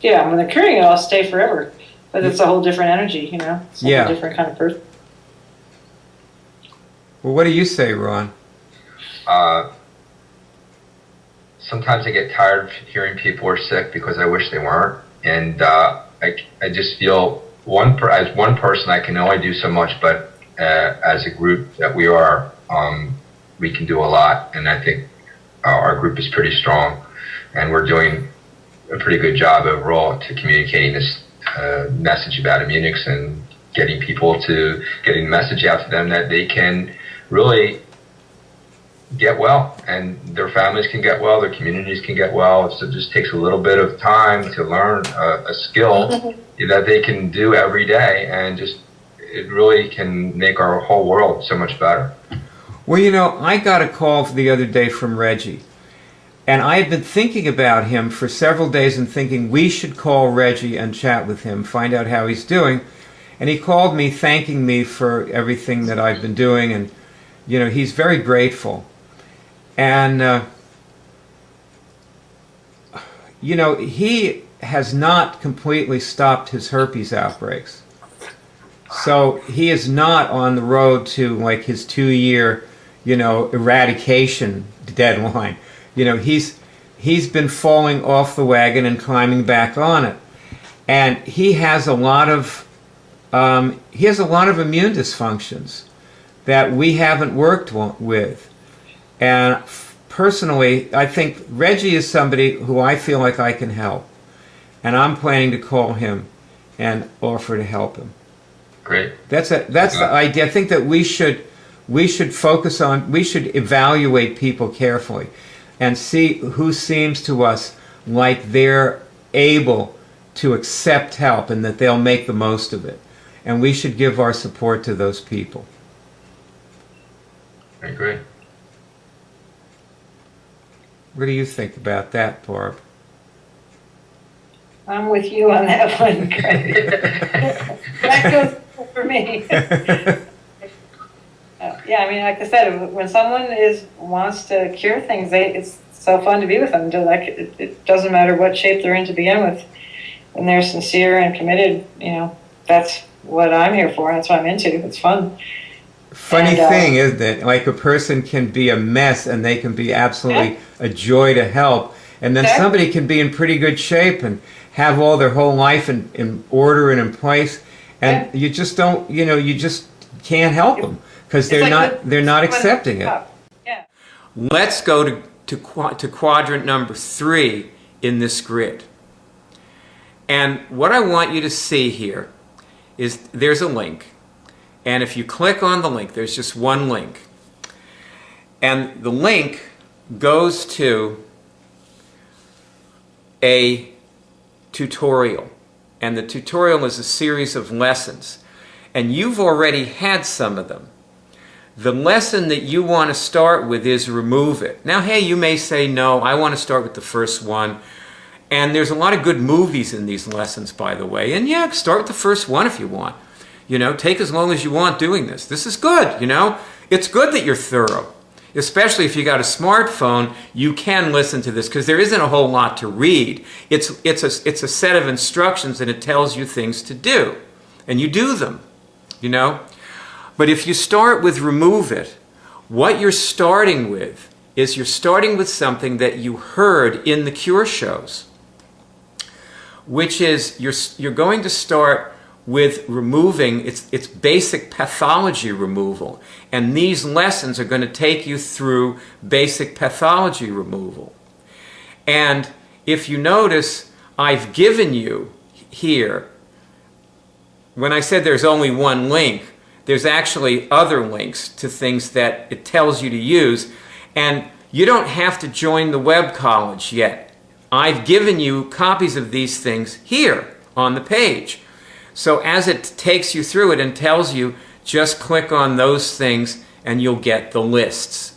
Yeah, when they're curing it, I'll stay forever. But it's a whole different energy, you know? It's a whole different kind of person. Well, what do you say, Ron? Sometimes I get tired of hearing people are sick because I wish they weren't. And I just feel, as one person, I can only do so much, but as a group that we are, we can do a lot. And I think our group is pretty strong. And we're doing a pretty good job overall to communicating this message about IMMUNICS and getting the message out to them that they can really get well, and their families can get well, their communities can get well. So it just takes a little bit of time to learn a skill that they can do every day, and it really can make our whole world so much better. Well, you know, I got a call the other day from Reggie. And I had been thinking about him for several days and thinking we should call Reggie and chat with him, find out how he's doing. And he called me thanking me for everything that I've been doing. And, you know, he's very grateful. And, you know, he has not completely stopped his herpes outbreaks. So he is not on the road to, like, his 2-year, you know, eradication deadline. You know, he's been falling off the wagon and climbing back on it, and he has a lot of immune dysfunctions that we haven't worked with. And personally, I think Reggie is somebody who I feel like I can help, and I'm planning to call him and offer to help him. Great. That's the idea. I think that we should evaluate people carefully and see who seems to us like they're able to accept help and that they'll make the most of it. And we should give our support to those people. I agree. What do you think about that, Barb? I'm with you on that one, Craig. That goes for me. Yeah, I mean, like I said, when someone wants to cure things, it's so fun to be with them. It doesn't matter what shape they're in to begin with. When they're sincere and committed, you know, that's what I'm here for. That's what I'm into. It's fun. Funny thing, isn't it? Like, a person can be a mess and they can be absolutely a joy to help. And then somebody can be in pretty good shape and have all their whole life in order and in place. And you just don't, you know, you just can't help them. Because they're not accepting it. Yeah. Let's go to quadrant number 3 in this grid. And what I want you to see here is there's a link. And if you click on the link, there's just one link. And the link goes to a tutorial. And the tutorial is a series of lessons. And you've already had some of them. the lesson that you want to start with is remove it. Now, hey, you may say, no, I want to start with the first one. And there's a lot of good movies in these lessons, by the way. And yeah, start with the first one if you want. You know, take as long as you want doing this. This is good, you know. It's good that you're thorough. Especially if you got a smartphone, you can listen to this because there isn't a whole lot to read. It's a set of instructions and it tells you things to do. And you do them, you know. But if you start with remove it, what you're starting with is you're starting with something that you heard in the Cure shows, which is you're going to start with removing its basic pathology removal. And these lessons are going to take you through basic pathology removal. And if you notice, I've given you here, when I said there's only one link, there's actually other links to things that it tells you to use. And you don't have to join the web college yet. I've given you copies of these things here on the page. So as it takes you through it and tells you, just click on those things and you'll get the lists.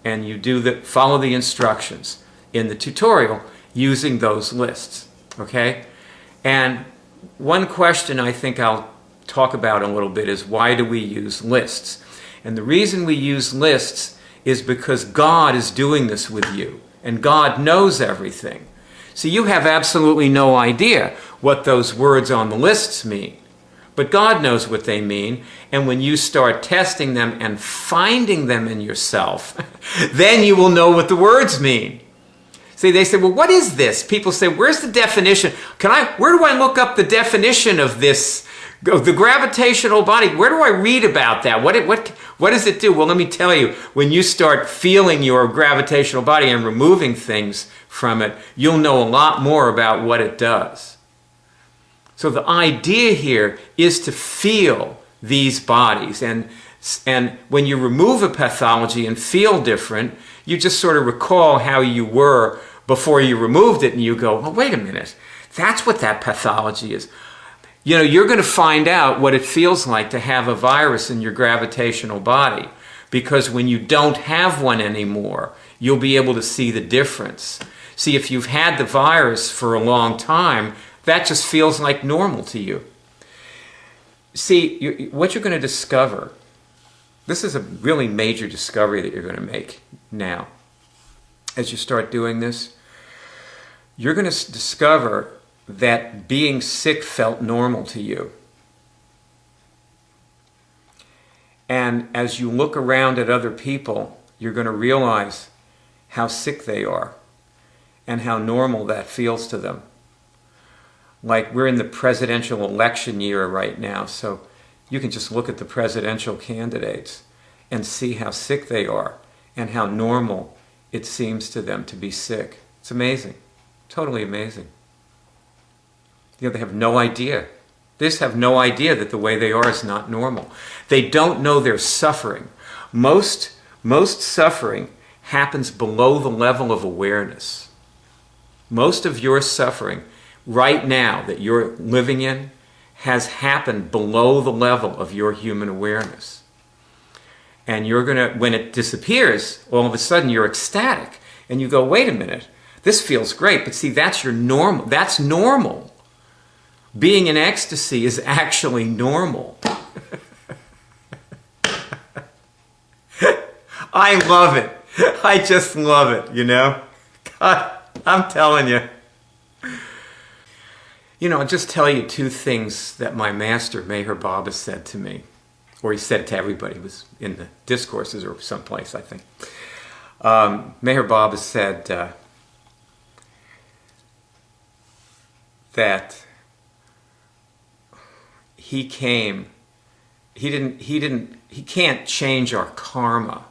And you follow the instructions in the tutorial using those lists. Okay? And one question I think I'll talk about a little bit is, why do we use lists? And the reason we use lists is because God is doing this with you. And God knows everything. So you have absolutely no idea what those words on the lists mean. But God knows what they mean. And when you start testing them and finding them in yourself, then you will know what the words mean. See, they say, well, what is this? People say, where's the definition? Where do I look up the definition of this, of the gravitational body? Where do I read about that? What does it do? Well, let me tell you, when you start feeling your gravitational body and removing things from it, you'll know a lot more about what it does. So the idea here is to feel these bodies. And when you remove a pathology and feel different, you just sort of recall how you were before you removed it, and you go, oh, wait a minute, that's what that pathology is. You know, you're going to find out what it feels like to have a virus in your gravitational body, because when you don't have one anymore, you'll be able to see the difference. See, if you've had the virus for a long time, that just feels like normal to you. See, what you're going to discover, this is a really major discovery that you're going to make now. As you start doing this, you're going to discover that being sick felt normal to you. And as you look around at other people, you're going to realize how sick they are and how normal that feels to them. Like, we're in the presidential election year right now, so you can just look at the presidential candidates and see how sick they are and how normal it seems to them to be sick. It's amazing. Totally amazing. You know, they have no idea. They just have no idea that the way they are is not normal. They don't know they're suffering. Most suffering happens below the level of awareness. Most of your suffering right now that you're living in has happened below the level of your human awareness. And you're going to, when it disappears, all of a sudden you're ecstatic. And you go, wait a minute, this feels great. But see, that's your normal. That's normal. Being in ecstasy is actually normal. I love it. I just love it, you know? God, I'm telling you. You know, I'll just tell you two things that my master, Meher Baba, said to me. Or he said to everybody. It was in the discourses or someplace, I think. Meher Baba said that he can't change our karma,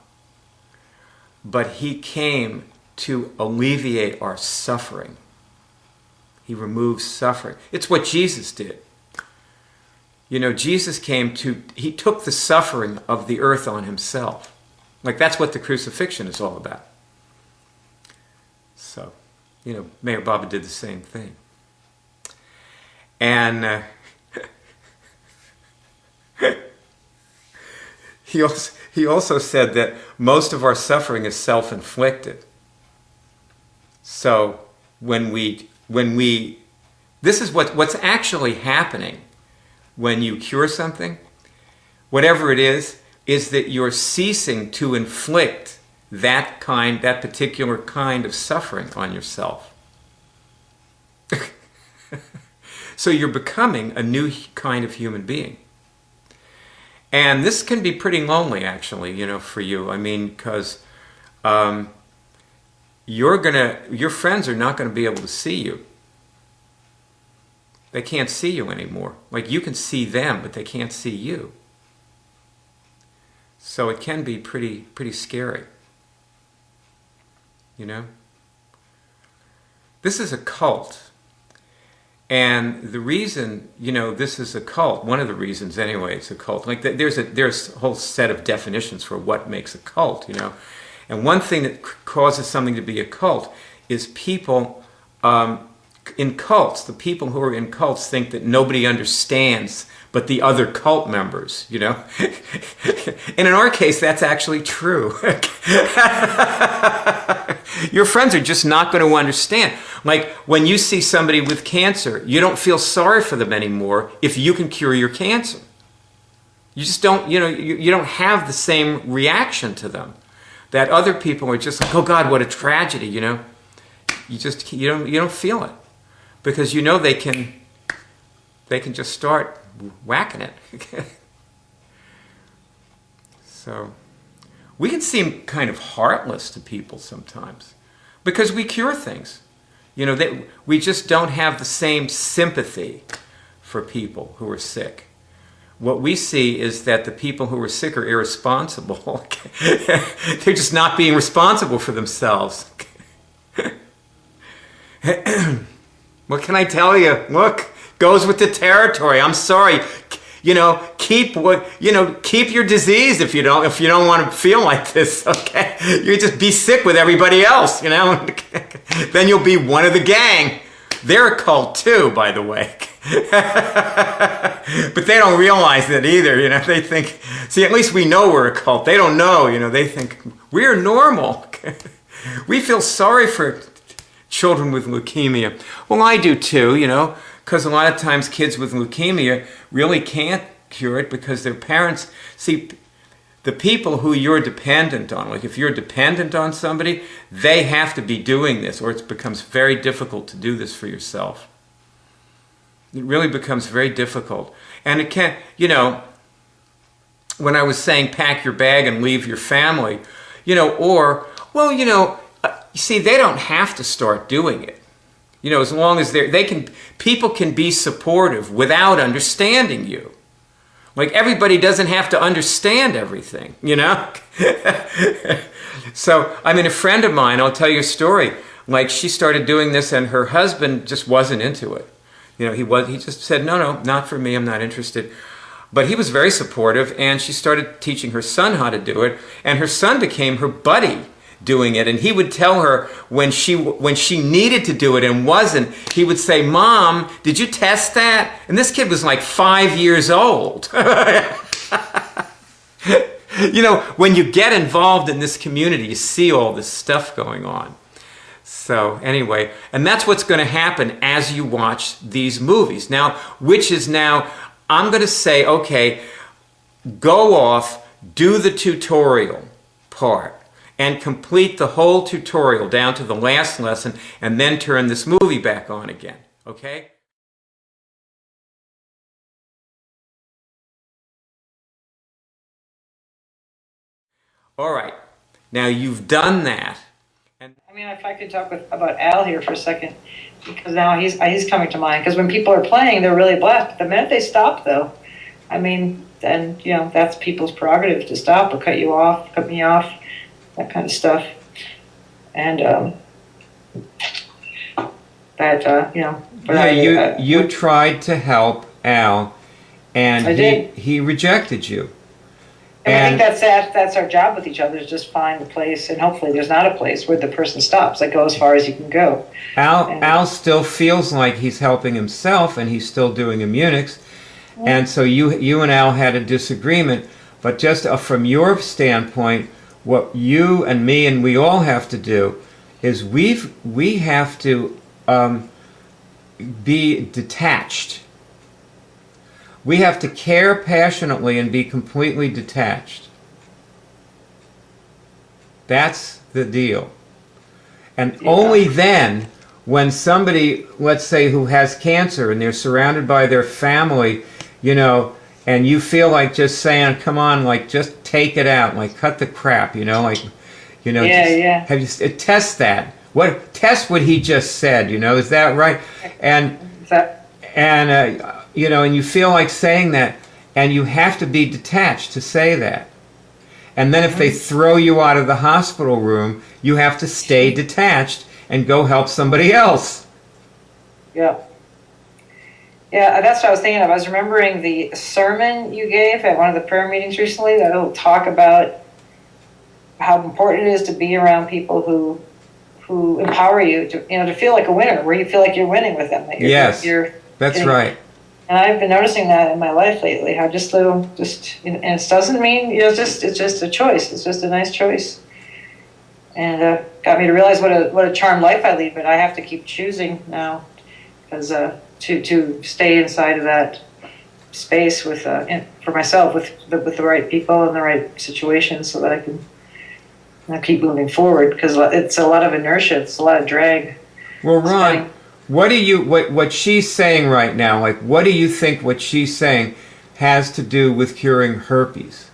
but he came to alleviate our suffering. He removes suffering. It's what Jesus did. You know, Jesus he took the suffering of the earth on himself. Like, that's what the crucifixion is all about. So, you know, Meher Baba did the same thing. And he he also said that most of our suffering is self-inflicted. So this is what's actually happening when you cure something, whatever it is that you're ceasing to inflict that particular kind of suffering on yourself. So you're becoming a new kind of human being. And this can be pretty lonely, actually, for you. I mean, because your friends are not going to be able to see you. They can't see you anymore. Like, you can see them, but they can't see you. So it can be pretty scary. This is a cult. And the reason, this is a cult, one of the reasons anyway it's a cult, like there's a whole set of definitions for what makes a cult, And one thing that causes something to be a cult is people in cults. The people who are in cults think that nobody understands but the other cult members, And in our case, that's actually true. Your friends are just not going to understand. Like, when you see somebody with cancer, you don't feel sorry for them anymore if you can cure your cancer. You just don't, you don't have the same reaction to them. That other people are just like, oh God, what a tragedy, You don't feel it. Because they can just start whacking it. So we can seem kind of heartless to people sometimes because we cure things. We just don't have the same sympathy for people who are sick. What we see is that the people who are sick are irresponsible. They're just not being responsible for themselves. What can I tell you? Look, goes with the territory. I'm sorry. Keep your disease if you don't want to feel like this, okay? You just be sick with everybody else, Then you'll be one of the gang. They're a cult too, by the way. But they don't realize it either, They think, see, at least we know we're a cult. They don't know, They think we're normal. We feel sorry for children with leukemia. Well, I do too, because a lot of times kids with leukemia really can't cure it because their parents, see, the people who you're dependent on, like if you're dependent on somebody, they have to be doing this, or it becomes very difficult to do this for yourself. It really becomes very difficult. And it can't, when I was saying pack your bag and leave your family, see, they don't have to start doing it. As long as people can be supportive without understanding you. Like, everybody doesn't have to understand everything, So, a friend of mine, I'll tell you a story. Like, she started doing this and her husband just wasn't into it. He just said, no, not for me, I'm not interested. But he was very supportive, and she started teaching her son how to do it, and her son became her buddy doing it, and he would tell her when she needed to do it and wasn't, he would say, Mom, did you test that? And this kid was like 5 years old. When you get involved in this community, you see all this stuff going on. So anyway, and that's what's going to happen as you watch these movies. Now, I'm going to say, okay, go off, do the tutorial part, and complete the whole tutorial down to the last lesson, and then turn this movie back on again, okay? All right, now you've done that. And if I could talk about Al here for a second, because now he's coming to mind, because when people are playing, they're really blessed. The minute they stop, though, then, that's people's prerogative to stop or cut me off, that kind of stuff. And you tried to help Al, and he rejected you. And I think that's our job with each other, is just find the place, and hopefully there's not a place where the person stops. Like, go as far as you can go. Al still feels like he's helping himself, and he's still doing IMMUNICS. And so you and Al had a disagreement, But just from your standpoint, what you and me and we all have to do is we have to be detached. We have to care passionately and be completely detached. That's the deal. And only then, when somebody, let's say, who has cancer and they're surrounded by their family, you know, and you feel like just saying, come on, like, just take it out, like, cut the crap, you know, like, you know, have you test that? Test what he just said, you know, is that right? And you know, and you feel like saying that, and you have to be detached to say that. And then if they throw you out of the hospital room, you have to stay detached and go help somebody else. Yeah. Yeah, that's what I was thinking of. I was remembering the sermon you gave at one of the prayer meetings recently that'll talk about how important it is to be around people who empower you to, you know, to feel like a winner, where you feel like you're winning with them. That you're that's right. And I've been noticing that in my life lately. How and it doesn't mean, you know, it's just a choice. It's just a nice choice, and got me to realize what a charmed life I lead. But I have to keep choosing now, because to stay inside of that space with for myself with the right people and the right situations, so that I can keep moving forward. Because it's a lot of inertia. It's a lot of drag. Well, Ron, what she's saying right now, like, what do you think what she's saying has to do with curing herpes?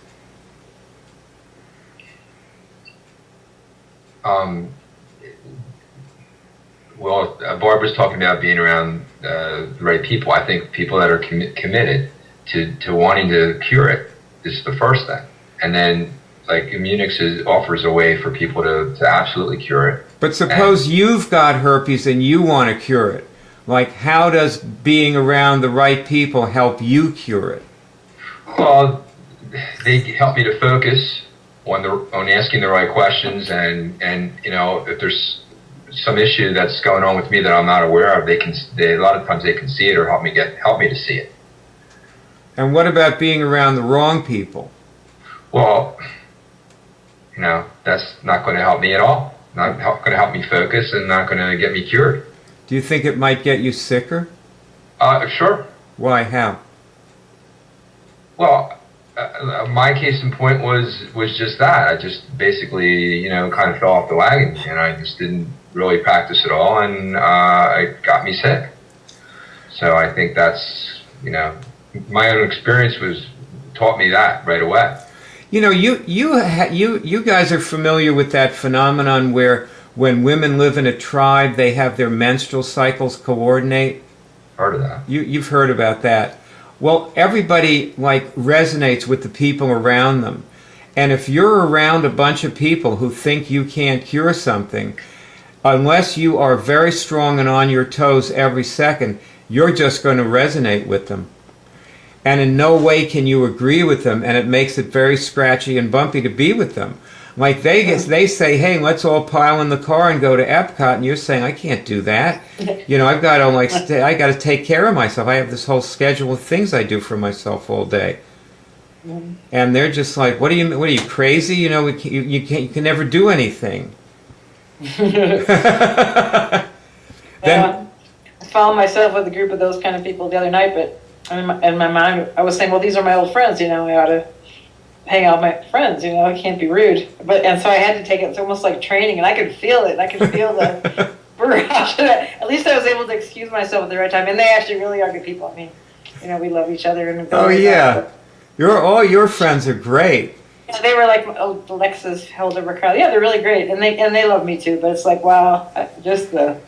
Well, Barbara's talking about being around the right people. I think people that are committed to wanting to cure it is the first thing. And then, like, IMMUNICS offers a way for people to absolutely cure it. But suppose you've got herpes and you want to cure it. Like, how does being around the right people help you cure it? Well, they help me to focus on asking the right questions, and you know, if there's some issue that's going on with me that I'm not aware of, a lot of times they can see it or help me to see it. And what about being around the wrong people? Well, you know, that's not going to help me at all. Not going to help me focus, and not going to get me cured. Do you think it might get you sicker? Sure. Why? How? Well, my case in point was just that. I just basically, you know, kind of fell off the wagon, and I just didn't really practice at all, and it got me sick. So I think that's, you know, my own experience taught me that right away. You know, you guys are familiar with that phenomenon where when women live in a tribe, they have their menstrual cycles coordinate. Heard of that? You've heard about that. Well, everybody, like, resonates with the people around them. And if you're around a bunch of people who think you can't cure something, unless you are very strong and on your toes every second, you're just going to resonate with them. And in no way can you agree with them, and it makes it very scratchy and bumpy to be with them. Like, they say, hey, let's all pile in the car and go to Epcot, and you're saying, I can't do that. You know, I've got to, I got to take care of myself. I have this whole schedule of things I do for myself all day. And they're just like, what are you crazy? You know, you can never do anything. Then I found myself with a group of those kind of people the other night, but in my mind, I was saying, well, these are my old friends, you know, I ought to hang out with my friends, you know, I can't be rude. And so I had to take it, it's almost like training, and I could feel it. I could feel the barrage. At least I was able to excuse myself at the right time, and they actually really are good people. I mean, you know, we love each other. And oh, yeah. All your friends are great. Yeah, they were like Alexa's Helderberg crowd. Yeah, they're really great, and they love me too. But it's like, wow, just the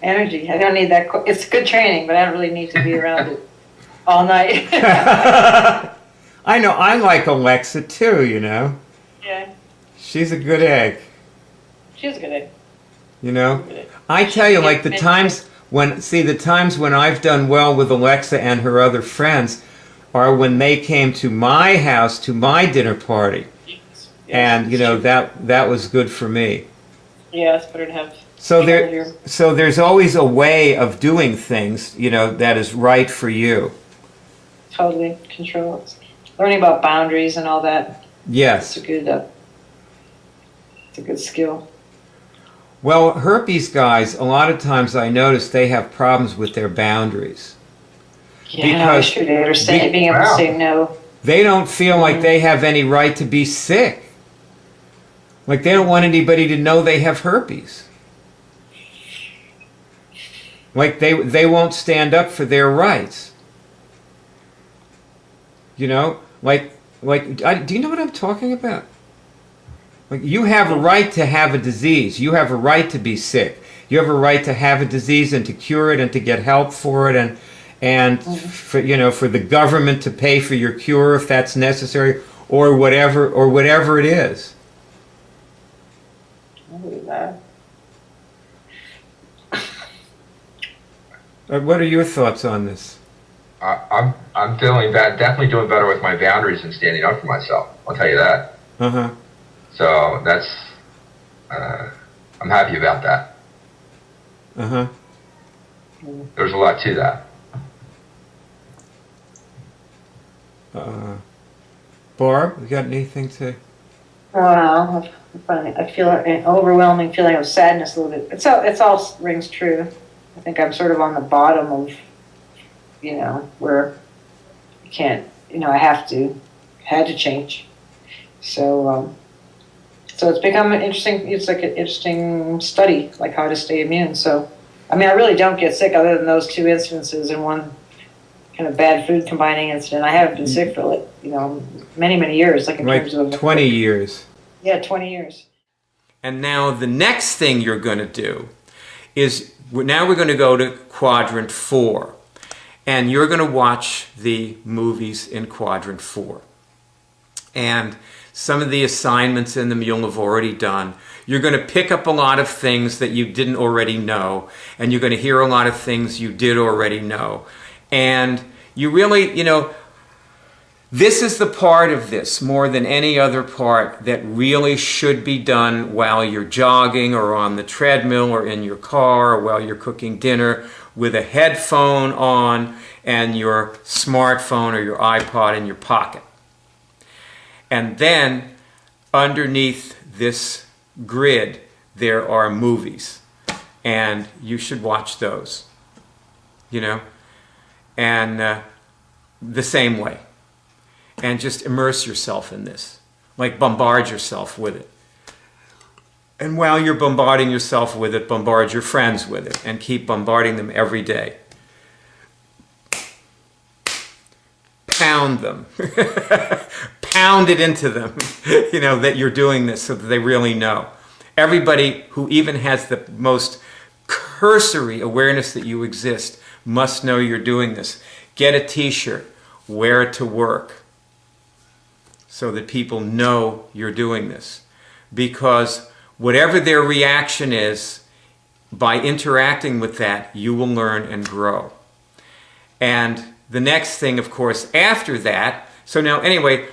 energy. I don't need that. It's good training, but I don't really need to be around it all night. I know. I like Alexa too. You know. Yeah. She's a good egg. She's a good egg. You know. I tell you, like, the times when I've done well with Alexa and her other friends are when they came to my house, to my dinner party. Yes, and, you know, that was good for me. Yeah, it's better to have. So there's always a way of doing things, you know, that is right for you. Totally control it. learning about boundaries and all that. Yes. It's a good skill. Well, herpes guys, a lot of times I notice they have problems with their boundaries. Yeah, Because sure. They're being able to say no. They don't feel like they have any right to be sick. Like they don't want anybody to know they have herpes. Like they won't stand up for their rights. You know, do you know what I'm talking about? Like you have a right to have a disease. You have a right to be sick. You have a right to have a disease and to cure it and to get help for it and for, you know, for the government to pay for your cure if that's necessary or whatever it is. I believe that. What are your thoughts on this? I'm feeling bad. Definitely doing better with my boundaries and standing up for myself. I'll tell you that. Uh-huh. So that's I'm happy about that. Uh-huh. There's a lot to that. Barb, you got anything to? Wow, I feel an overwhelming feeling of sadness a little bit. It's all rings true. I think I'm sort of on the bottom of, you know, where I can't, you know, I had to change. So it's become an interesting, it's like an interesting study, like how to stay immune. So, I mean, I really don't get sick other than those 2 incidences and one kind of bad food combining incident. I haven't been sick for, like, you know, many, many years, like in terms of 20 years. Yeah, 20 years. And now the next thing you're going to do is now we're going to go to quadrant 4. And you're going to watch the movies in quadrant 4. And some of the assignments in them you'll have already done. You're going to pick up a lot of things that you didn't already know. And you're going to hear a lot of things you did already know. And you really, you know, this is the part of this, more than any other part, that really should be done while you're jogging or on the treadmill or in your car or while you're cooking dinner with a headphone on and your smartphone or your iPod in your pocket. And then underneath this grid, there are movies. And you should watch those, you know, and the same way. And just immerse yourself in this, like bombard yourself with it. And while you're bombarding yourself with it, bombard your friends with it and keep bombarding them every day. Pound them. Pound it into them, you know, that you're doing this so that they really know. Everybody who even has the most cursory awareness that you exist must know you're doing this. Get a t-shirt, wear it to work so that people know you're doing this. Because whatever their reaction is, by interacting with that, you will learn and grow. And the next thing, of course, after that, so now anyway,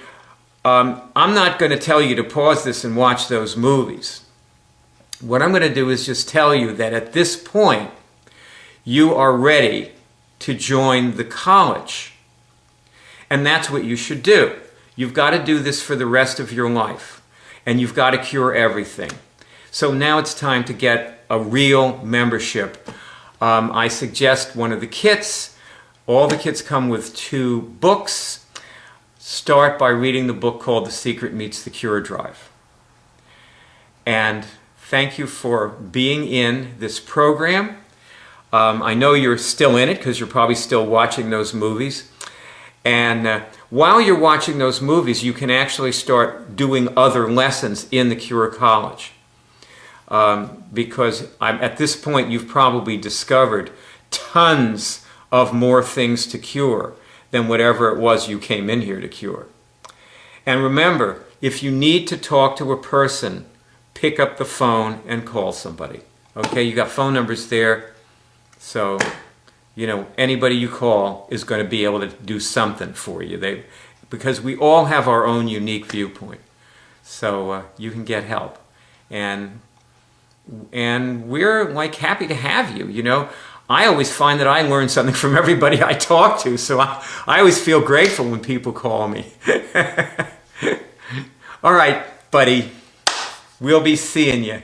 I'm not going to tell you to pause this and watch those movies. What I'm going to do is just tell you that at this point, you are ready to join the college. And that's what you should do. You've got to do this for the rest of your life. And you've got to cure everything. So now it's time to get a real membership. I suggest one of the kits. All the kits come with 2 books. Start by reading the book called The Secret Meets the Cure Drive. And thank you for being in this program. I know you're still in it because you're probably still watching those movies. And while you're watching those movies, you can actually start doing other lessons in the Cure College. Because at this point, you've probably discovered tons of more things to cure than whatever it was you came in here to cure. And remember, if you need to talk to a person, pick up the phone and call somebody. Okay, you got phone numbers there. So, you know, anybody you call is going to be able to do something for you. Because we all have our own unique viewpoint. So you can get help. And we're like happy to have you, you know. I always find that I learn something from everybody I talk to, so I always feel grateful when people call me. All right, buddy. We'll be seeing you.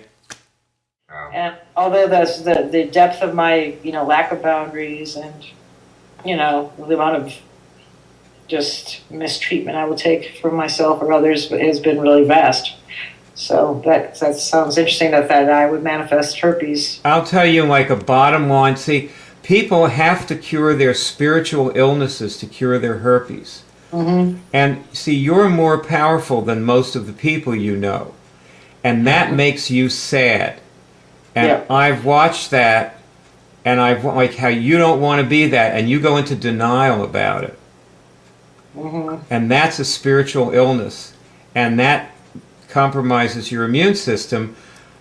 And although the depth of my, lack of boundaries and, the amount of just mistreatment I will take from myself or others has been really vast. So that sounds interesting that I would manifest herpes. I'll tell you, like a bottom line, see, people have to cure their spiritual illnesses to cure their herpes. Mm-hmm. And see, you're more powerful than most of the people you know. And that makes you sad. And yeah. I've watched that, and I've like how you don't want to be that, and you go into denial about it. Mm-hmm. And that's a spiritual illness. And that compromises your immune system.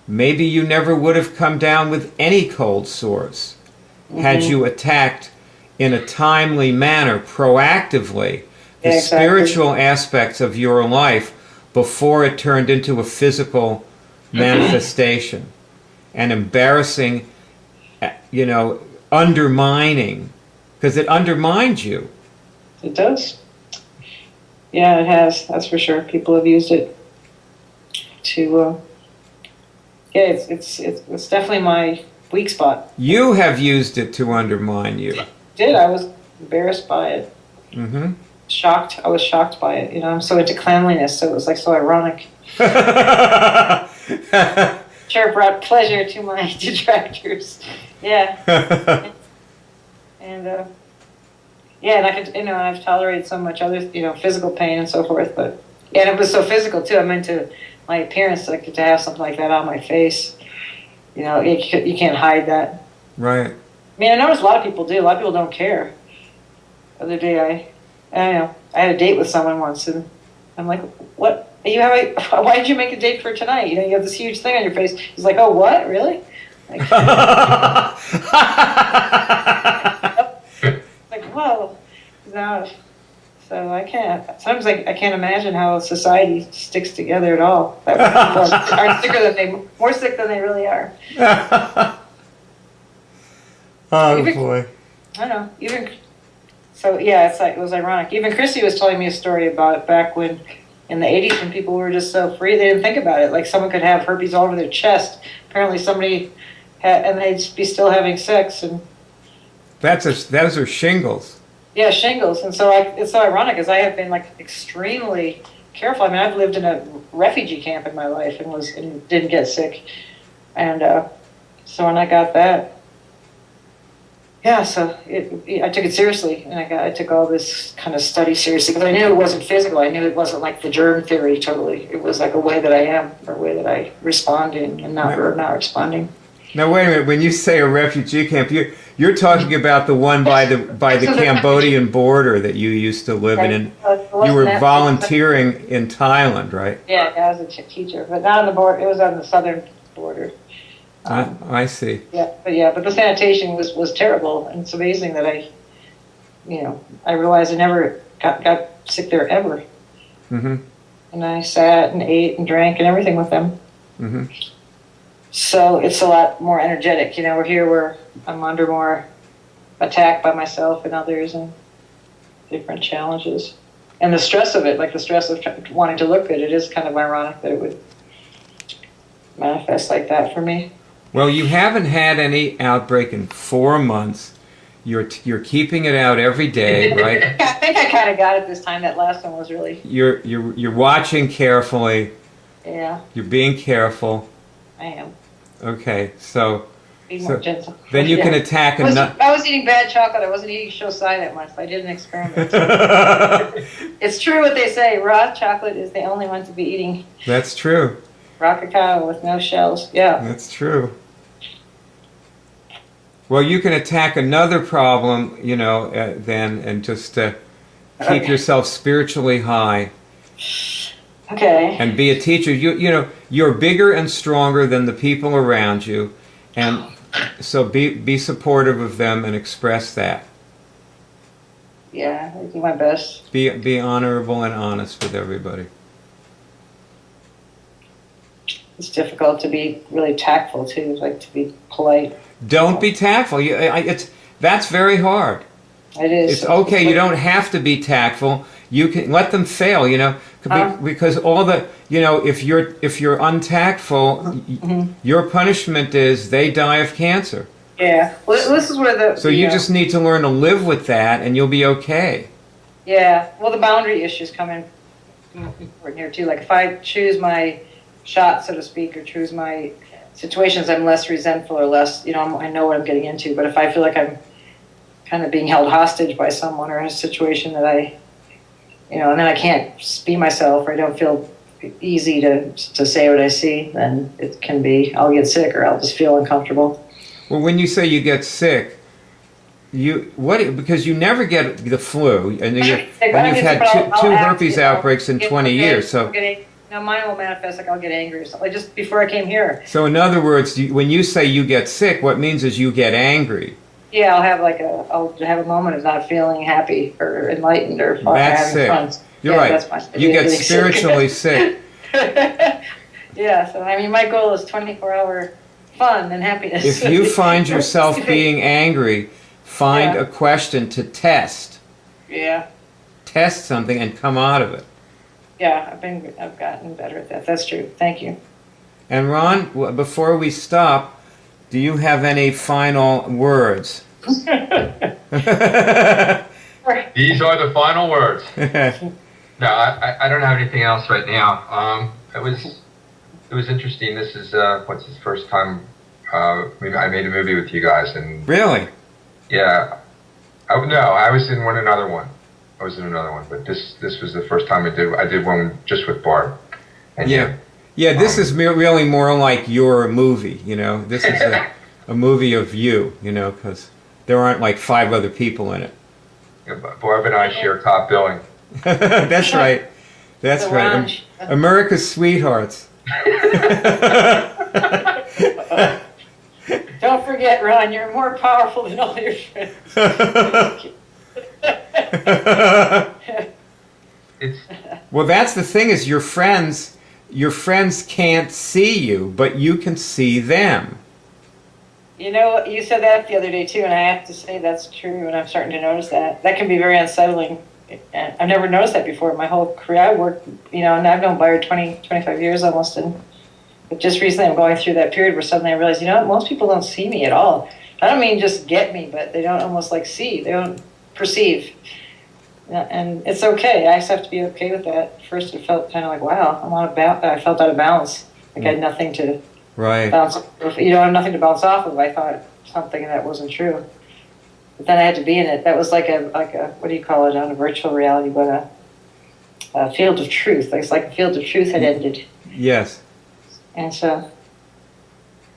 Maybe you never would have come down with any cold sores had you attacked in a timely manner, proactively, the spiritual aspects of your life before it turned into a physical manifestation and embarrassing, undermining, because it undermines you. It does. Yeah, it has. That's for sure. People have used it to, it's definitely my weak spot. You have used it to undermine you. I did. I was embarrassed by it. Mm-hmm. Shocked. I was shocked by it. I'm so into cleanliness, so it was like so ironic. Sure brought pleasure to my detractors. Yeah. And and I could, I've tolerated so much other, physical pain and so forth, but and it was so physical too. I'm into my appearance, like to have something like that on my face. You can't hide that. Right. I mean, I notice a lot of people do. A lot of people don't care. The other day, I had a date with someone once, and I'm like, "What? Why did you make a date for tonight? You have this huge thing on your face." He's like, "Oh, what? Really?" Like, like whoa. No. So I can't. Sometimes I can't imagine how society sticks together at all. That are more sick than they really are. Oh boy. I don't know. So yeah, it was ironic. Even Chrissy was telling me a story about it back when, in the 80s, when people were just so free, they didn't think about it. Like someone could have herpes all over their chest. Apparently, somebody had, and they'd be still having sex. And those are shingles. Yeah, shingles. And so it's so ironic, because I have been like extremely careful. I mean, I've lived in a refugee camp in my life and didn't get sick. And so when I got that, yeah, so I took it seriously, and I took all this kind of study seriously, because I knew it wasn't physical. I knew it wasn't like the germ theory totally. It was like a way that I am, or a way that I respond in, and not responding. Now wait a minute. When you say a refugee camp, you're talking about the one by the Cambodian border that you used to live in, and you were volunteering in Thailand, right? Yeah, I was a teacher, but not on the border. It was on the southern border. I see. But the sanitation was terrible, and it's amazing that I realized I never got sick there ever. Mm-hmm. And I sat and ate and drank and everything with them. Mm-hmm. So it's a lot more energetic. We're here where I'm under more attack by myself and others, and different challenges. And the stress of it, like the stress of wanting to look good, it is kind of ironic that it would manifest like that for me. Well, you haven't had any outbreak in 4 months. You're keeping it out every day, right? I think I kind of got it this time. That last one was really. You're watching carefully. Yeah. You're being careful. I am. Okay, so. Be more gentle. Then you can attack another. I was eating bad chocolate. I wasn't eating Shosai that much. I did an experiment. It's true what they say. Raw chocolate is the only one to be eating. That's true. Raw cacao with no shells. Yeah. That's true. Well, you can attack another problem, then, and just keep yourself spiritually high. Okay. And be a teacher. You're bigger and stronger than the people around you, and so be supportive of them and express that. Yeah, I do my best. Be honorable and honest with everybody. It's difficult to be really tactful too, like to be polite. Don't be tactful. That's very hard. It is. It's okay. You don't have to be tactful. You can let them fail. Because all the if you're untactful, your punishment is they die of cancer. Yeah. Well, this is where So you just need to learn to live with that, and you'll be okay. Yeah. Well, the boundary issues come in here too. Like if I choose my shot, so to speak, or choose my situations, I'm less resentful or less. I know what I'm getting into. But if I feel like I'm kind of being held hostage by someone or in a situation that and then I can't be myself, or I don't feel easy to say what I see, then it can be I'll get sick or I'll just feel uncomfortable. Well, when you say you get sick, because you never get the flu, and you've had two herpes outbreaks in 20 years, so. Now mine will manifest like I'll get angry or something, like just before I came here. So in other words, when you say you get sick, what it means is you get angry. Yeah, I'll have a moment of not feeling happy or enlightened or fun. That's sick. Fun. You're right. You get spiritually sick. Yeah, so my goal is 24-hour fun and happiness. If you find yourself being angry, find a question to test. Yeah. Test something and come out of it. Yeah, I've gotten better at that. That's true. Thank you. And Ron, before we stop, do you have any final words? These are the final words. No, I don't have anything else right now. It was interesting. This is what's the first time I made a movie with you guys, and really, yeah. I was in another one. But this was the first time I did one just with Barb. And yeah. This is really more like your movie. This is a movie of you. Because there aren't like 5 other people in it. Yeah, Barb and I share top billing. That's right. That's right. America's sweethearts. Don't forget, Ron, you're more powerful than all your friends. Well, that's the thing is your friends can't see you, but you can see them. You said that the other day too, and I have to say that's true, and I'm starting to notice that. That can be very unsettling. I've never noticed that before in my whole career. I worked, and I've known Byron 25 years almost, but just recently I'm going through that period where suddenly I realize, most people don't see me at all. I don't mean just get me, but they don't almost see, they don't perceive. And it's okay. I just have to be okay with that. First it felt kind of like, wow, I felt out of balance. Like I had nothing to bounce off of. I had nothing to bounce off of. I thought something that wasn't true. But then I had to be in it. That was like a what do you call it, not a virtual reality, but a field of truth. It's like a field of truth had ended. Yes. And so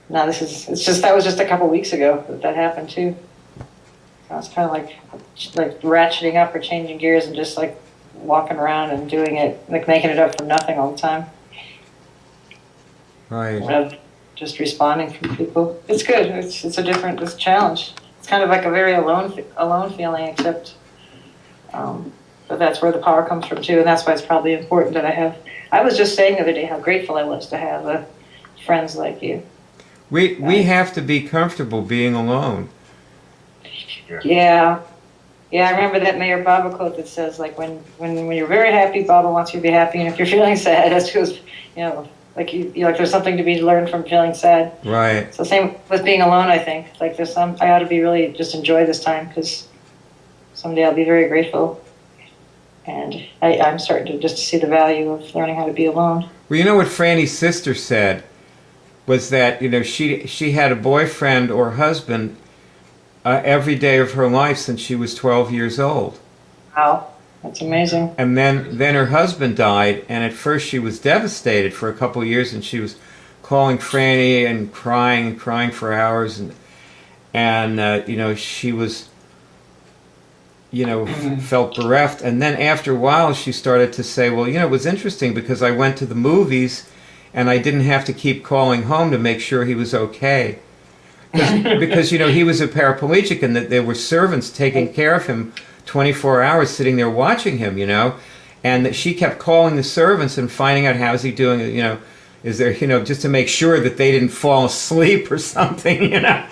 now that was just a couple weeks ago that happened too. So it's kind of like ratcheting up or changing gears and just like walking around and doing it, like making it up for nothing all the time. Right. Just responding from people. It's good. It's a challenge. It's kind of like a very alone feeling, except, but that's where the power comes from too, and that's why it's probably important that I was just saying the other day how grateful I was to have friends like you. We have to be comfortable being alone. Yeah. I remember that Mayor Baba quote that says, like, when you're very happy, Baba wants you to be happy, and if you're feeling sad, that's because, like there's something to be learned from feeling sad. Right. So same with being alone, I think. Like I ought to be really just enjoy this time, because someday I'll be very grateful. And I'm starting to just see the value of learning how to be alone. Well, what Franny's sister said was that, she had a boyfriend or husband every day of her life since she was 12 years old. Wow, that's amazing. And then her husband died, and at first she was devastated for a couple of years, and she was calling Franny and crying for hours, and she was, felt bereft. And then after a while she started to say, well, it was interesting because I went to the movies and I didn't have to keep calling home to make sure he was okay. Because he was a paraplegic, and that there were servants taking care of him 24 hours, sitting there watching him, and that she kept calling the servants and finding out how's he doing, is there, just to make sure that they didn't fall asleep or something, and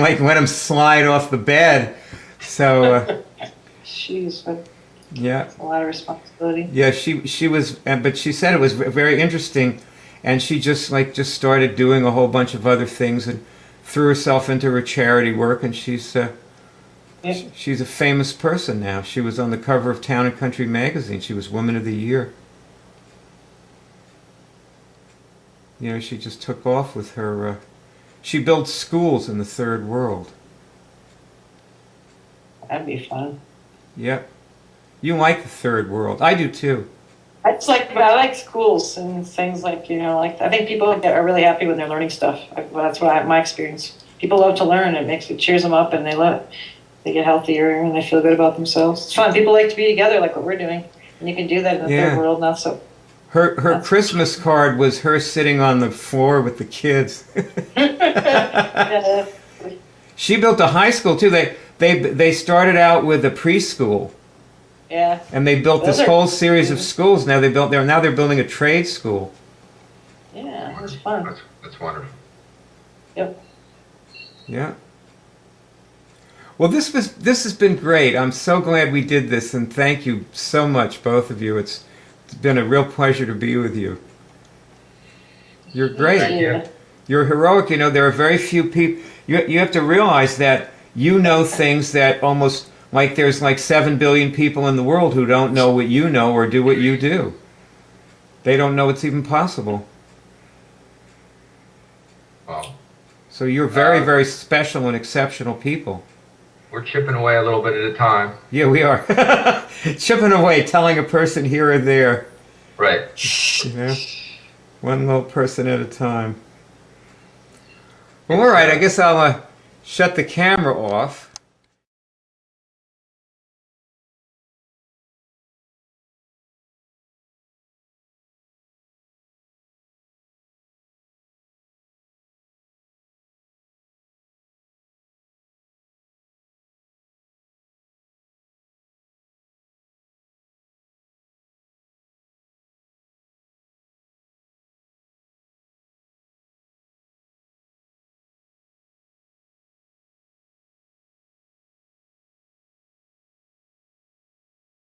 like let them slide off the bed. So, Jeez, but yeah, it's a lot of responsibility. yeah, she was, but she said it was very interesting, and she just started doing a whole bunch of other things and threw herself into her charity work, and she's a famous person now. She was on the cover of Town and Country magazine. She was Woman of the Year. She just took off with her. She built schools in the third world. That'd be fun. Yep. You like the third world. I do too. I like schools and things like, I think people are really happy when they're learning stuff. That's my experience. People love to learn. It cheers them up, and they get healthier and they feel good about themselves. It's fun. People like to be together like what we're doing. And you can do that in the third world, not so. Her Christmas card was her sitting on the floor with the kids. She built a high school too. They started out with a preschool. Yeah. And they built this whole series of schools. Now they're building a trade school. Yeah, it's fun. That's wonderful. Yep. Yeah. Well, this has been great. I'm so glad we did this, and thank you so much, both of you. It's been a real pleasure to be with you. You're great. Thank you. You're heroic. There are very few people. You have to realize that things that almost, like there's like 7 billion people in the world who don't know what you know or do what you do. They don't know it's even possible. Wow. So you're very, very special and exceptional people. We're chipping away a little bit at a time. Yeah, we are. Chipping away, telling a person here or there. Right. One little person at a time. Well, all right, I guess I'll shut the camera off.